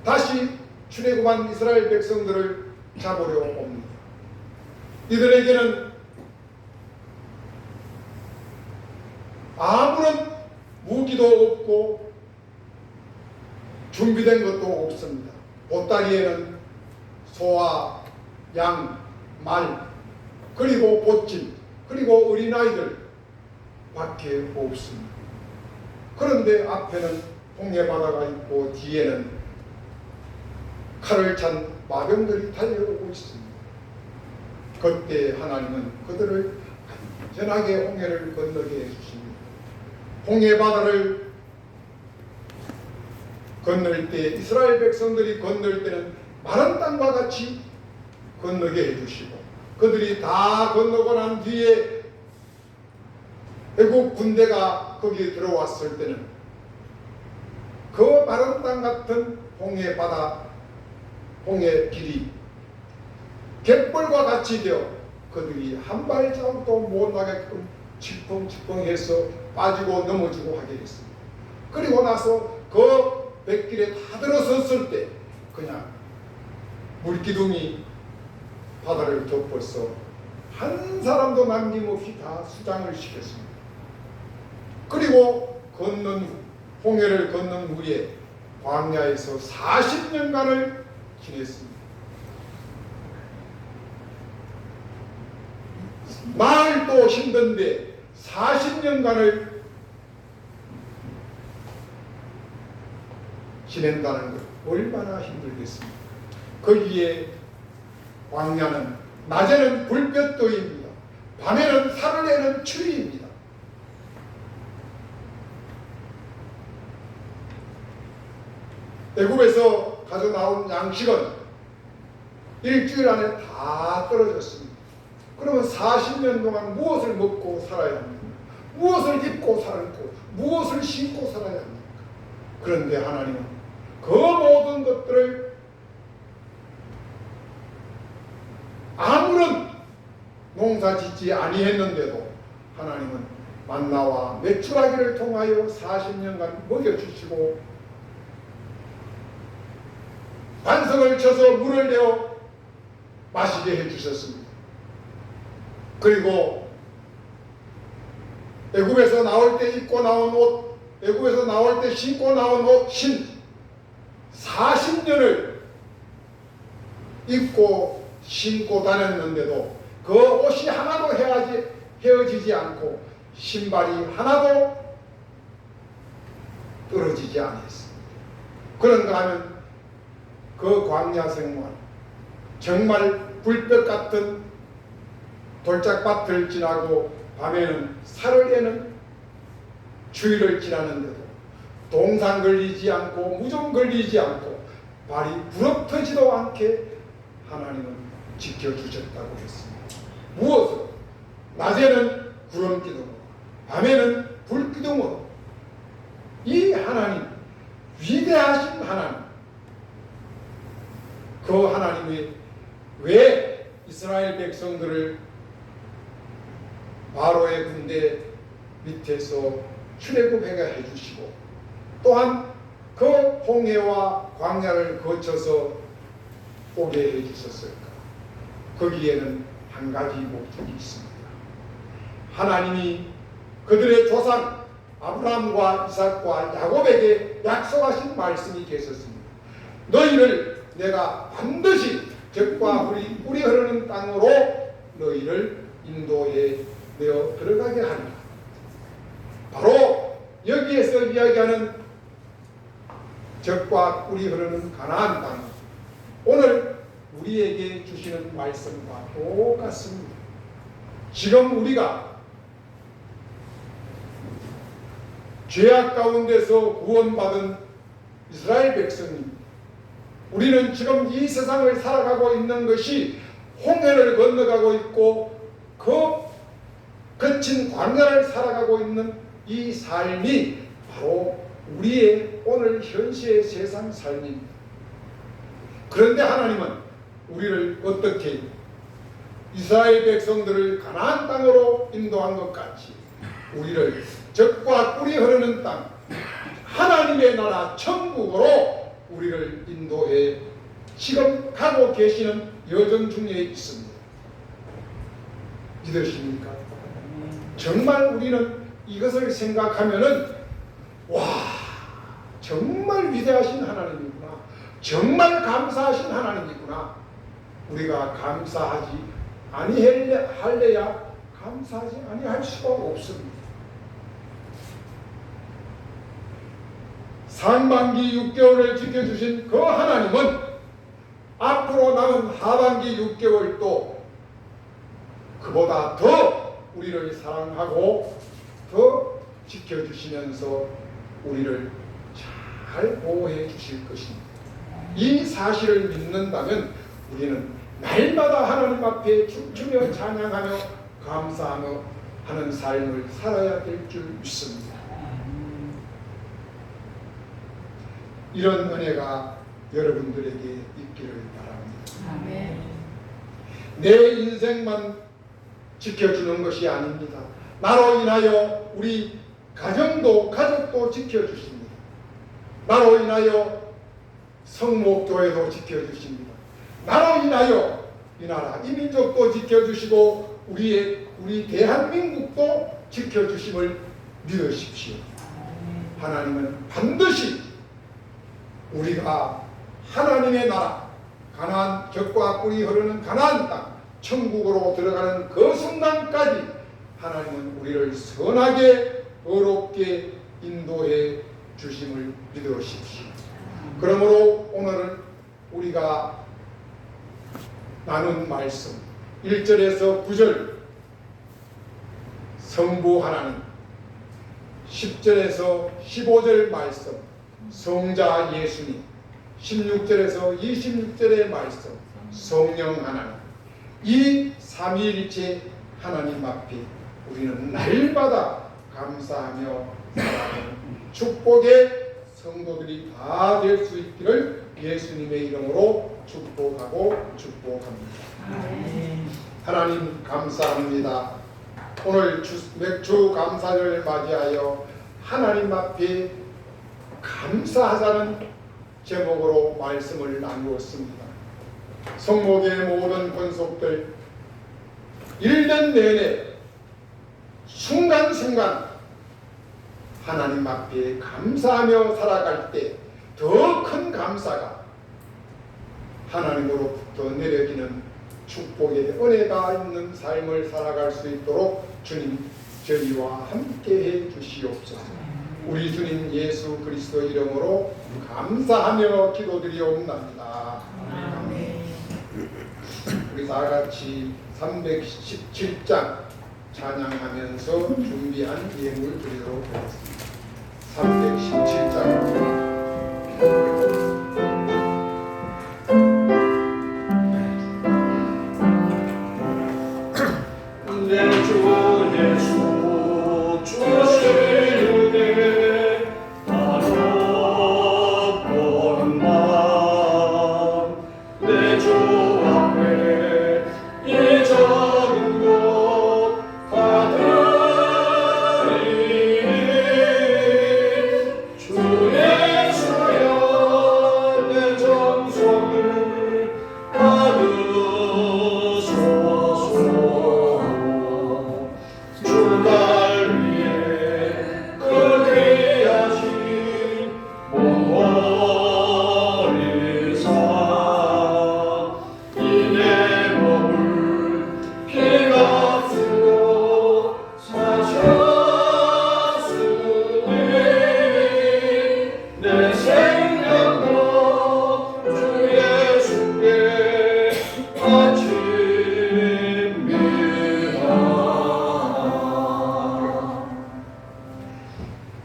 다시 출애굽한 이스라엘 백성들을 잡으려 옵니다. 이들에게는 아무런 무기도 없고 준비된 것도 없습니다. 보따리에는 소와 양, 말, 그리고 보침, 그리고 어린아이들 밖에 없습니다. 그런데 앞에는 홍해바다가 있고 뒤에는 칼을 찬 마병들이 달려오고 있습니다. 그때 하나님은 그들을 안전하게 홍해를 건너게 해주십니다. 홍해바다를 건널 때, 이스라엘 백성들이 건널 때는 마른 땅과 같이 건너게 해주시고, 그들이 다 건너고 난 뒤에 애국 군대가 거기에 들어왔을 때는 그 마른 땅 같은 홍해바다 홍해 길이 갯벌과 같이 되어 그들이 한 발자국도 못 나게끔 질풍질풍해서 빠지고 넘어지고 하게 됐습니다. 그리고 나서 그 뱃길에 다 들어섰을 때 그냥 물기둥이 바다를 덮어서 한 사람도 남김없이 다 수장을 시켰습니다. 그리고 홍해를 건넌 후에 광야에서 40년간을 지냈습니다. 말도 힘든데 40년간을 지낸다는 것 얼마나 힘들겠습니까? 거기에 광야는 낮에는 불볕더위입니다. 밤에는 살을 내는 추위입니다. 애굽에서 가져 나온 양식은 일주일 안에 다 떨어졌습니다. 그러면 40년 동안 무엇을 먹고 살아야 합니까? 무엇을 입고 살고 무엇을 신고 살아야 합니까? 그런데 하나님은 그 모든 것들을 아무런 농사 짓지 아니했는데도 하나님은 만나와 메추라기를 통하여 40년간 먹여주시고 반석을 쳐서 물을 내어 마시게 해주셨습니다. 그리고 애굽에서 나올 때 입고 나온 옷, 애굽에서 나올 때 신고 나온 옷, 40년을 입고 신고 다녔는데도 그 옷이 하나도 헤어지지 않고 신발이 하나도 떨어지지 않았습니다. 그런가 하면 그 광야 생활, 정말 불볕 같은 돌짝밭을 지나고 밤에는 살을 내는 추위를 지나는데도 동상 걸리지 않고 무좀 걸리지 않고 발이 부럽터지도 않게 하나님은 지켜주셨다고 했습니다. 무엇을? 낮에는 구름기둥으로, 밤에는 불기둥으로. 이 하나님, 위대하신 하나님, 그 하나님이 왜 이스라엘 백성들을 바로의 군대 밑에서 출애굽하게 해주시고 또한 그 홍해와 광야를 거쳐서 오게 해주셨을까? 거기에는 한 가지 목적이 있습니다. 하나님이 그들의 조상 아브라함과 이삭과 야곱에게 약속하신 말씀이 계셨습니다. 너희를 내가 반드시 젖과 꿀이 흐르는 땅으로 너희를 인도해 내어 들어가게 하리라. 바로 여기에서 이야기하는 젖과 꿀이 흐르는 가나안 땅, 오늘 우리에게 주시는 말씀과 똑같습니다. 지금 우리가 죄악 가운데서 구원받은 이스라엘 백성입니다. 우리는 지금 이 세상을 살아가고 있는 것이 홍해를 건너가고 있고 그 거친 광야를 살아가고 있는 이 삶이 바로 우리의 오늘 현시의 세상 삶입니다. 그런데 하나님은 우리를 어떻게 이스라엘 백성들을 가나안 땅으로 인도한 것 같이 우리를 젖과 꿀이 흐르는 땅, 하나님의 나라 천국으로 우리를 인도해 지금 가고 계시는 여정 중에 있습니다. 믿으십니까? 정말 우리는 이것을 생각하면은 와, 정말 위대하신 하나님이구나, 정말 감사하신 하나님이구나. 우리가 감사하지 아니할래야 감사하지 아니할 수가 없습니다. 상반기 6개월을 지켜주신 그 하나님은 앞으로 남은 하반기 6개월도 그보다 더 우리를 사랑하고 더 지켜주시면서 우리를 잘 보호해 주실 것입니다. 이 사실을 믿는다면 우리는 날마다 하나님 앞에 춤추며 찬양하며 감사하며 하는 삶을 살아야 될 줄 믿습니다. 이런 은혜가 여러분들에게 있기를 바랍니다. 아멘. 내 인생만 지켜주는 것이 아닙니다. 나로 인하여 우리 가족도 지켜주십니다. 나로 인하여 성목교회도 지켜주십니다. 나로 인하여 이 나라 이 민족도 지켜주시고 우리 대한민국도 지켜주심을 믿으십시오. 하나님은 반드시 우리가 하나님의 나라 가나안 젖과 꿀이 흐르는 가나안 땅 천국으로 들어가는 그 순간까지 하나님은 우리를 선하게 의롭게 인도해 주심을 믿으십시오. 그러므로 오늘은 우리가 나눈 말씀 1절에서 9절 성부 하나님, 10절에서 15절 말씀 성자 예수님, 16절에서 26절의 말씀 성령 하나님, 이 삼위일체 하나님 앞에 우리는 날마다 감사하며 살아가는 축복의 성도들이 다 될 수 있기를 예수님의 이름으로 축복하고 축복합니다. 하나님 감사합니다. 오늘 맥주 감사를 맞이하여 하나님 앞에 감사하자는 제목으로 말씀을 나누었습니다. 성목의 모든 권속들 1년 내내 순간순간 하나님 앞에 감사하며 살아갈 때 더 큰 감사가 하나님으로부터 내려지는 축복의 은혜가 있는 삶을 살아갈 수 있도록 주님 저희와 함께해 주시옵소서. 우리 주님 예수 그리스도 이름으로 감사하며 기도드리옵나이다. 우리 다 같이 317장 찬양하면서 준비한 예물 드리도록 하겠습니다. 317장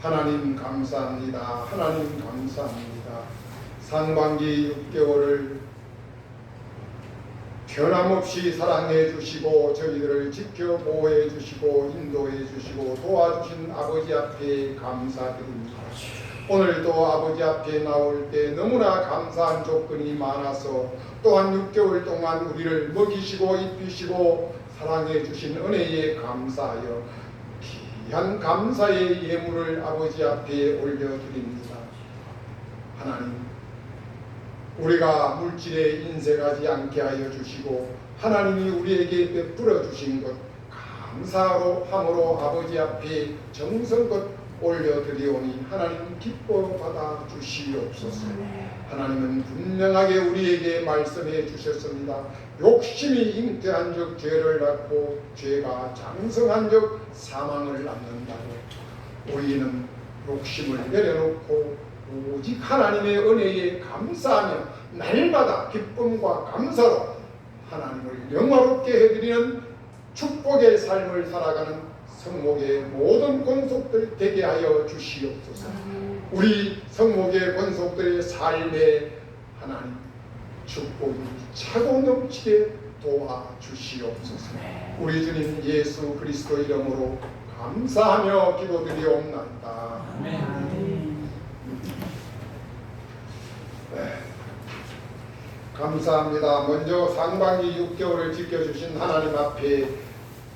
하나님 감사합니다. 하나님 감사합니다. 상반기 6개월을 변함없이 사랑해 주시고 저희들을 지켜 보호해 주시고 인도해 주시고 도와주신 아버지 앞에 감사드립니다. 오늘도 아버지 앞에 나올 때 너무나 감사한 조건이 많아서 또한 6개월 동안 우리를 먹이시고 입히시고 사랑해 주신 은혜에 감사하여 귀한 감사의 예물을 아버지 앞에 올려드립니다. 하나님, 우리가 물질에 인색하지 않게 하여 주시고 하나님이 우리에게 베풀어 주신 것 감사로 함으로 아버지 앞에 정성껏 올려드리오니 하나님 기뻐 받아 주시옵소서. 하나님은 분명하게 우리에게 말씀해 주셨습니다. 욕심이 잉태한 적 죄를 낳고 죄가 장성한 적 사망을 낳는다고. 우리는 욕심을 내려놓고 오직 하나님의 은혜에 감사하며 날마다 기쁨과 감사로 하나님을 영화롭게 해드리는 축복의 삶을 살아가는 성목의 모든 권속들 되게 하여 주시옵소서. 우리 성목의 권속들의 삶에 하나님 축복이 차고 넘치게 도와주시옵소서. 우리 주님 예수 그리스도 이름으로 감사하며 기도드리옵나이다. 감사합니다. 먼저 상반기 6개월을 지켜주신 하나님 앞에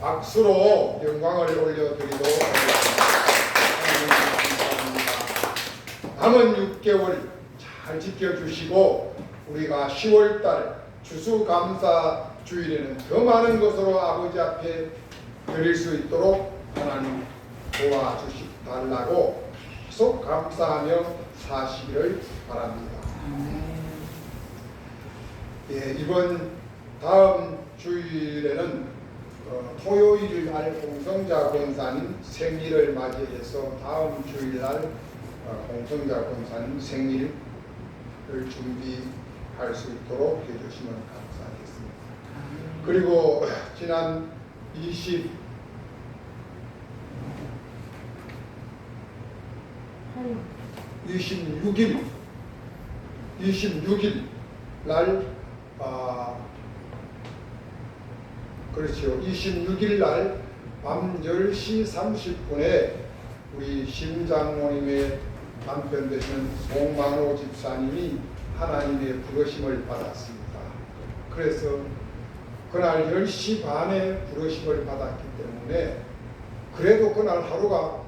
박수로 영광을 올려드리도록 하겠습니다. 하나님 감사합니다. 남은 6개월 잘 지켜주시고 우리가 10월달 추수감사주일에는 더 많은 것으로 아버지 앞에 드릴 수 있도록 하나님 도와주시달라고 계속 감사하며 사시기를 바랍니다. 예, 이번 다음 주일에는 토요일 날 공성자 권사님 생일을 맞이해서 다음 주일 날 공성자 권사님 생일을 준비할 수 있도록 해주시면 감사하겠습니다. 그리고 지난 26일 날 그렇죠. 26일 날 밤 10시 30분에 우리 심장모님의 남편 되시는 송만호 집사님이 하나님의 부르심을 받았습니다. 그래서 그날 10시 반에 부르심을 받았기 때문에 그래도 그날 하루가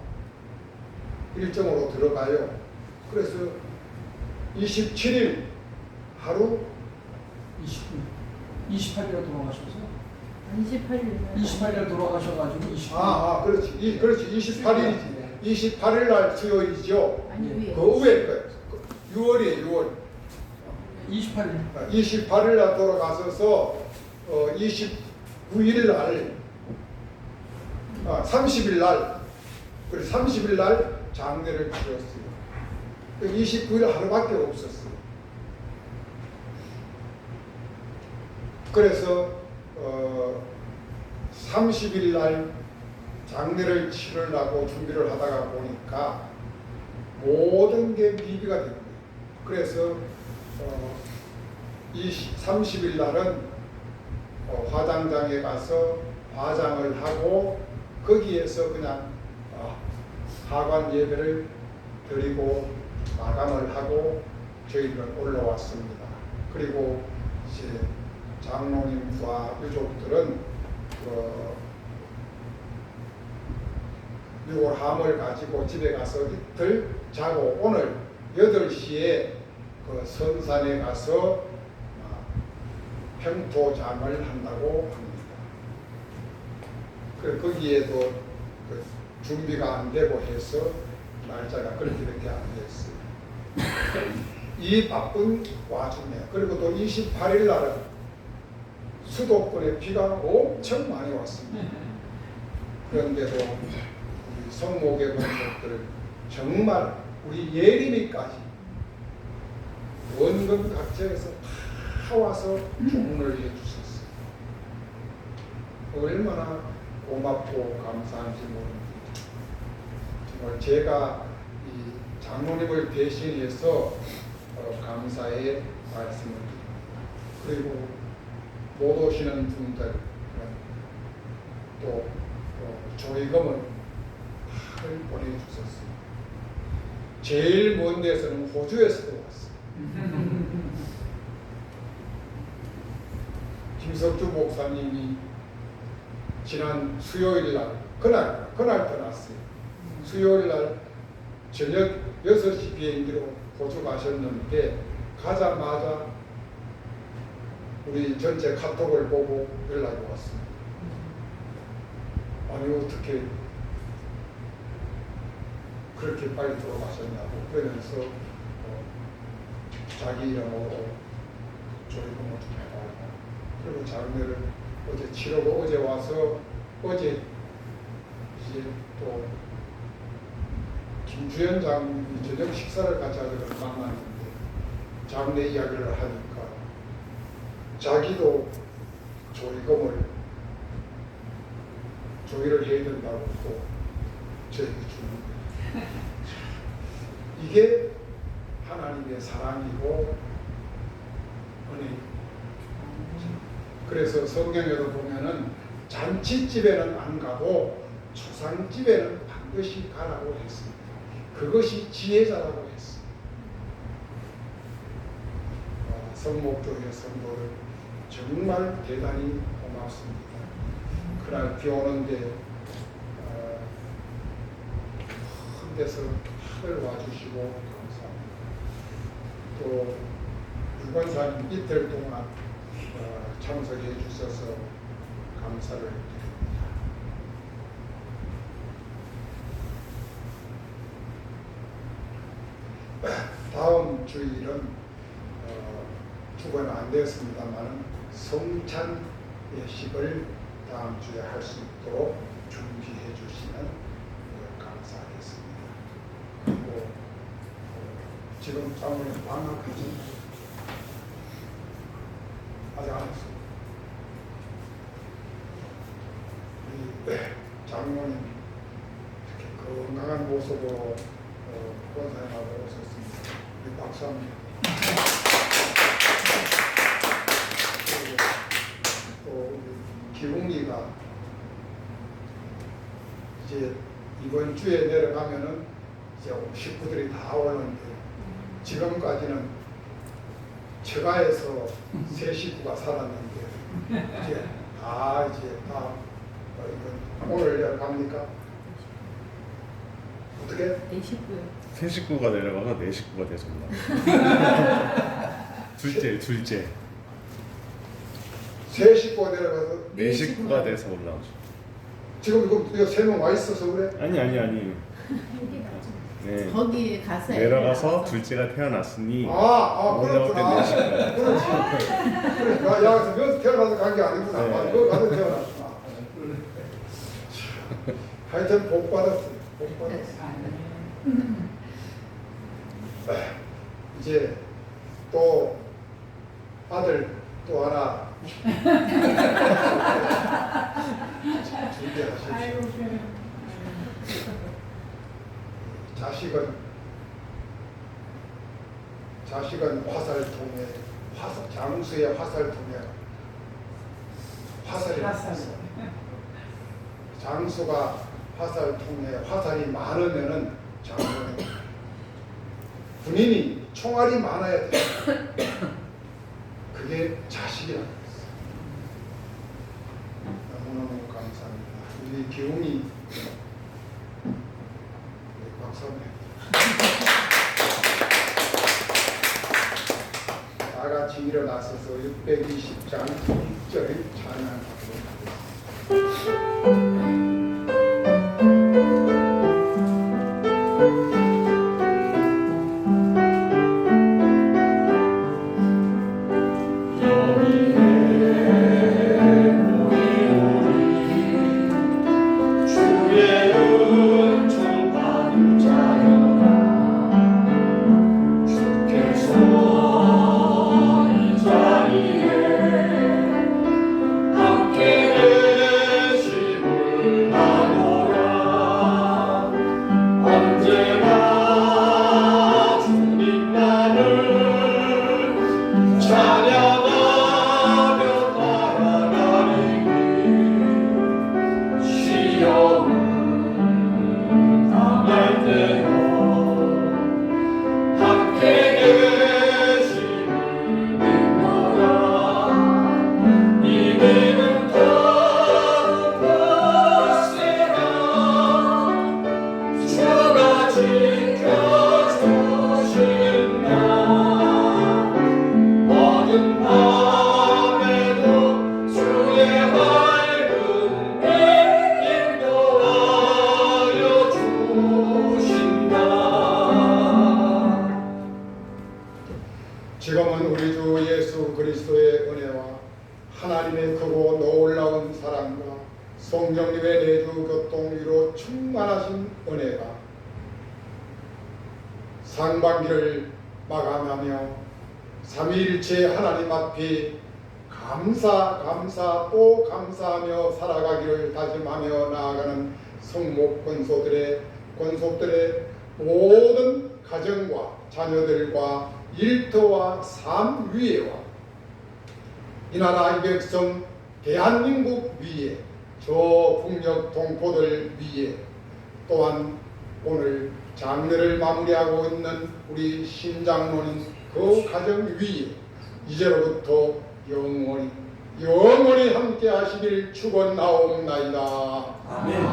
일정으로 들어가요. 그래서 27일 하루 28일에 돌아가셔서 28일 28일에 돌아가셔가지고 28일. 그렇지. 그렇지. 28일이지. 28일 날 수요일이죠. 아니 위에 그 후에 거예요. 6월이에요. 6월. 28일. 28일 날 돌아가셔서 29일 날 30일 날 그리고 30일 날 장례를 치렀어요. 29일 하루밖에 없었어요. 그래서 30일 날 장례를 치르려고 준비를 하다가 보니까 모든 게 미비가 된 거예요. 그래서 30일 날은 화장장에 가서 화장을 하고 거기에서 그냥 하관 예배를 드리고 마감을 하고 저희들은 올라왔습니다. 그리고 이제 장로님과 유족들은 6월 함을 가지고 집에 가서 이틀 자고 오늘 8시에 그 선산에 가서 평토잠을 한다고 합니다. 거기에도 그 준비가 안 되고 해서 날짜가 그렇게 안 됐어요. 이 바쁜 와중에 그리고 또 28일 날은 수도권에 비가 엄청 많이 왔습니다. 그런데도 우리 성목의 공덕들 정말 우리 예림이까지 원근 각지에서 다 와서 조문을 해주셨어요. 얼마나 고맙고 감사한지 모릅니다. 정말 제가 이 장로님을 대신해서 감사의 말씀을 드립니다. 그리고 못 오시는 분들 또 조의금을 다 보내주셨어요. 제일 먼 데서는 호주에서도 왔어요. 김석주 목사님이 지난 수요일 날 그날 떠났어요. 수요일 날 저녁 6시 비행기로 호주 가셨는데 가자마자 우리 전체 카톡을 보고 연락이 왔습니다. 아니 어떻게 그렇게 빨리 돌아가셨냐고 그러면서 자기 이름으로 조의금을 좀 해달라. 그리고 장례를 어제 치르고 어제 와서 어제 이제 또 김주현 장님이 저녁 식사를 같이 하기로 만났는데 장례 이야기를 하니까 자기도 조의금을 조의를 해야 된다고 또 저에게 주는 거예요. 이게 하나님의 사랑이고 은혜입니다. 그래서 성경에도 보면은 잔치집에는 안 가도 초상집에는 반드시 가라고 했습니다. 그것이 지혜자라고 했습니다. 성목교회 성도들 정말 대단히 고맙습니다. 그날 비 오는데 큰 데서 다들 와주시고 감사합니다. 또 유관사님 이틀 동안 참석해 주셔서 감사를 드립니다. 다음 주일은 주관 안 되었습니다만 성찬 예식을 다음 주에 할 수 있도록 준비해 주시면 감사하겠습니다. 그리고 지금 장모님 방학하셨나요? 아직 안 했어요. 우리 장모님 이렇게 건강한 모습으로 권사님하고 오셨습니다. 우리 박수 한번. 또 우리 기웅이가 이제 이번 주에 내려가면은 이제 식구들이 다 오는데 지금까지는 처가에서 세 식구가 살았는데 이제 다 이건 오늘 내려갑니까? 어떻게? 내 식구요. 세 식구가 내려가서 네 식구가 됐습니다. 둘째. 세 식구가 내려가서 네 식구가 돼서 올라오죠. 지금 이거 세 명 와 있어서 그래? 아니. 네. 거기 가서 내려가서 둘째가 태어났으니 그렇구나. 올라올 때네 식구가. 그렇지. 그러니까 야, 여기서 태어나서 간 게 아니구나. 네. 그거 가서 태어났구나. 하여튼 복 받았어. 복 받았어. 이제 또 아들 또 하나 준비하십시오. 자식은 화살통에 장수의 화살통에 화살이 있어. 장수가 화살통에 화살이 많으면은 장수는 군인이 총알이 많아야 돼. 그게 자식이라는 거였어. 너무너무 감사합니다. 우리 기웅이 박수 한번 다 같이 일어나서서 620장 1절 찬양하도록 하겠습니다. 지금은 우리 주 예수 그리스도의 은혜와 하나님의 크고 놀라운 사랑과 성령님의 내주 교통위로 충만하신 은혜가 상반기를 마감하며 삼위일체 하나님 앞에 감사 또 감사하며 살아가기를 다짐하며 나아가는 성목 권속들의 모든 가정과 자녀들과 일터와 삶 위에와 이 나라 이 백성 대한민국 위에 저 북녘 동포들 위에 또한 오늘 장례를 마무리하고 있는 우리 신장로님 그 가정 위에 이제로부터 영원히 함께 하시길 축원하옵나이다. 아멘.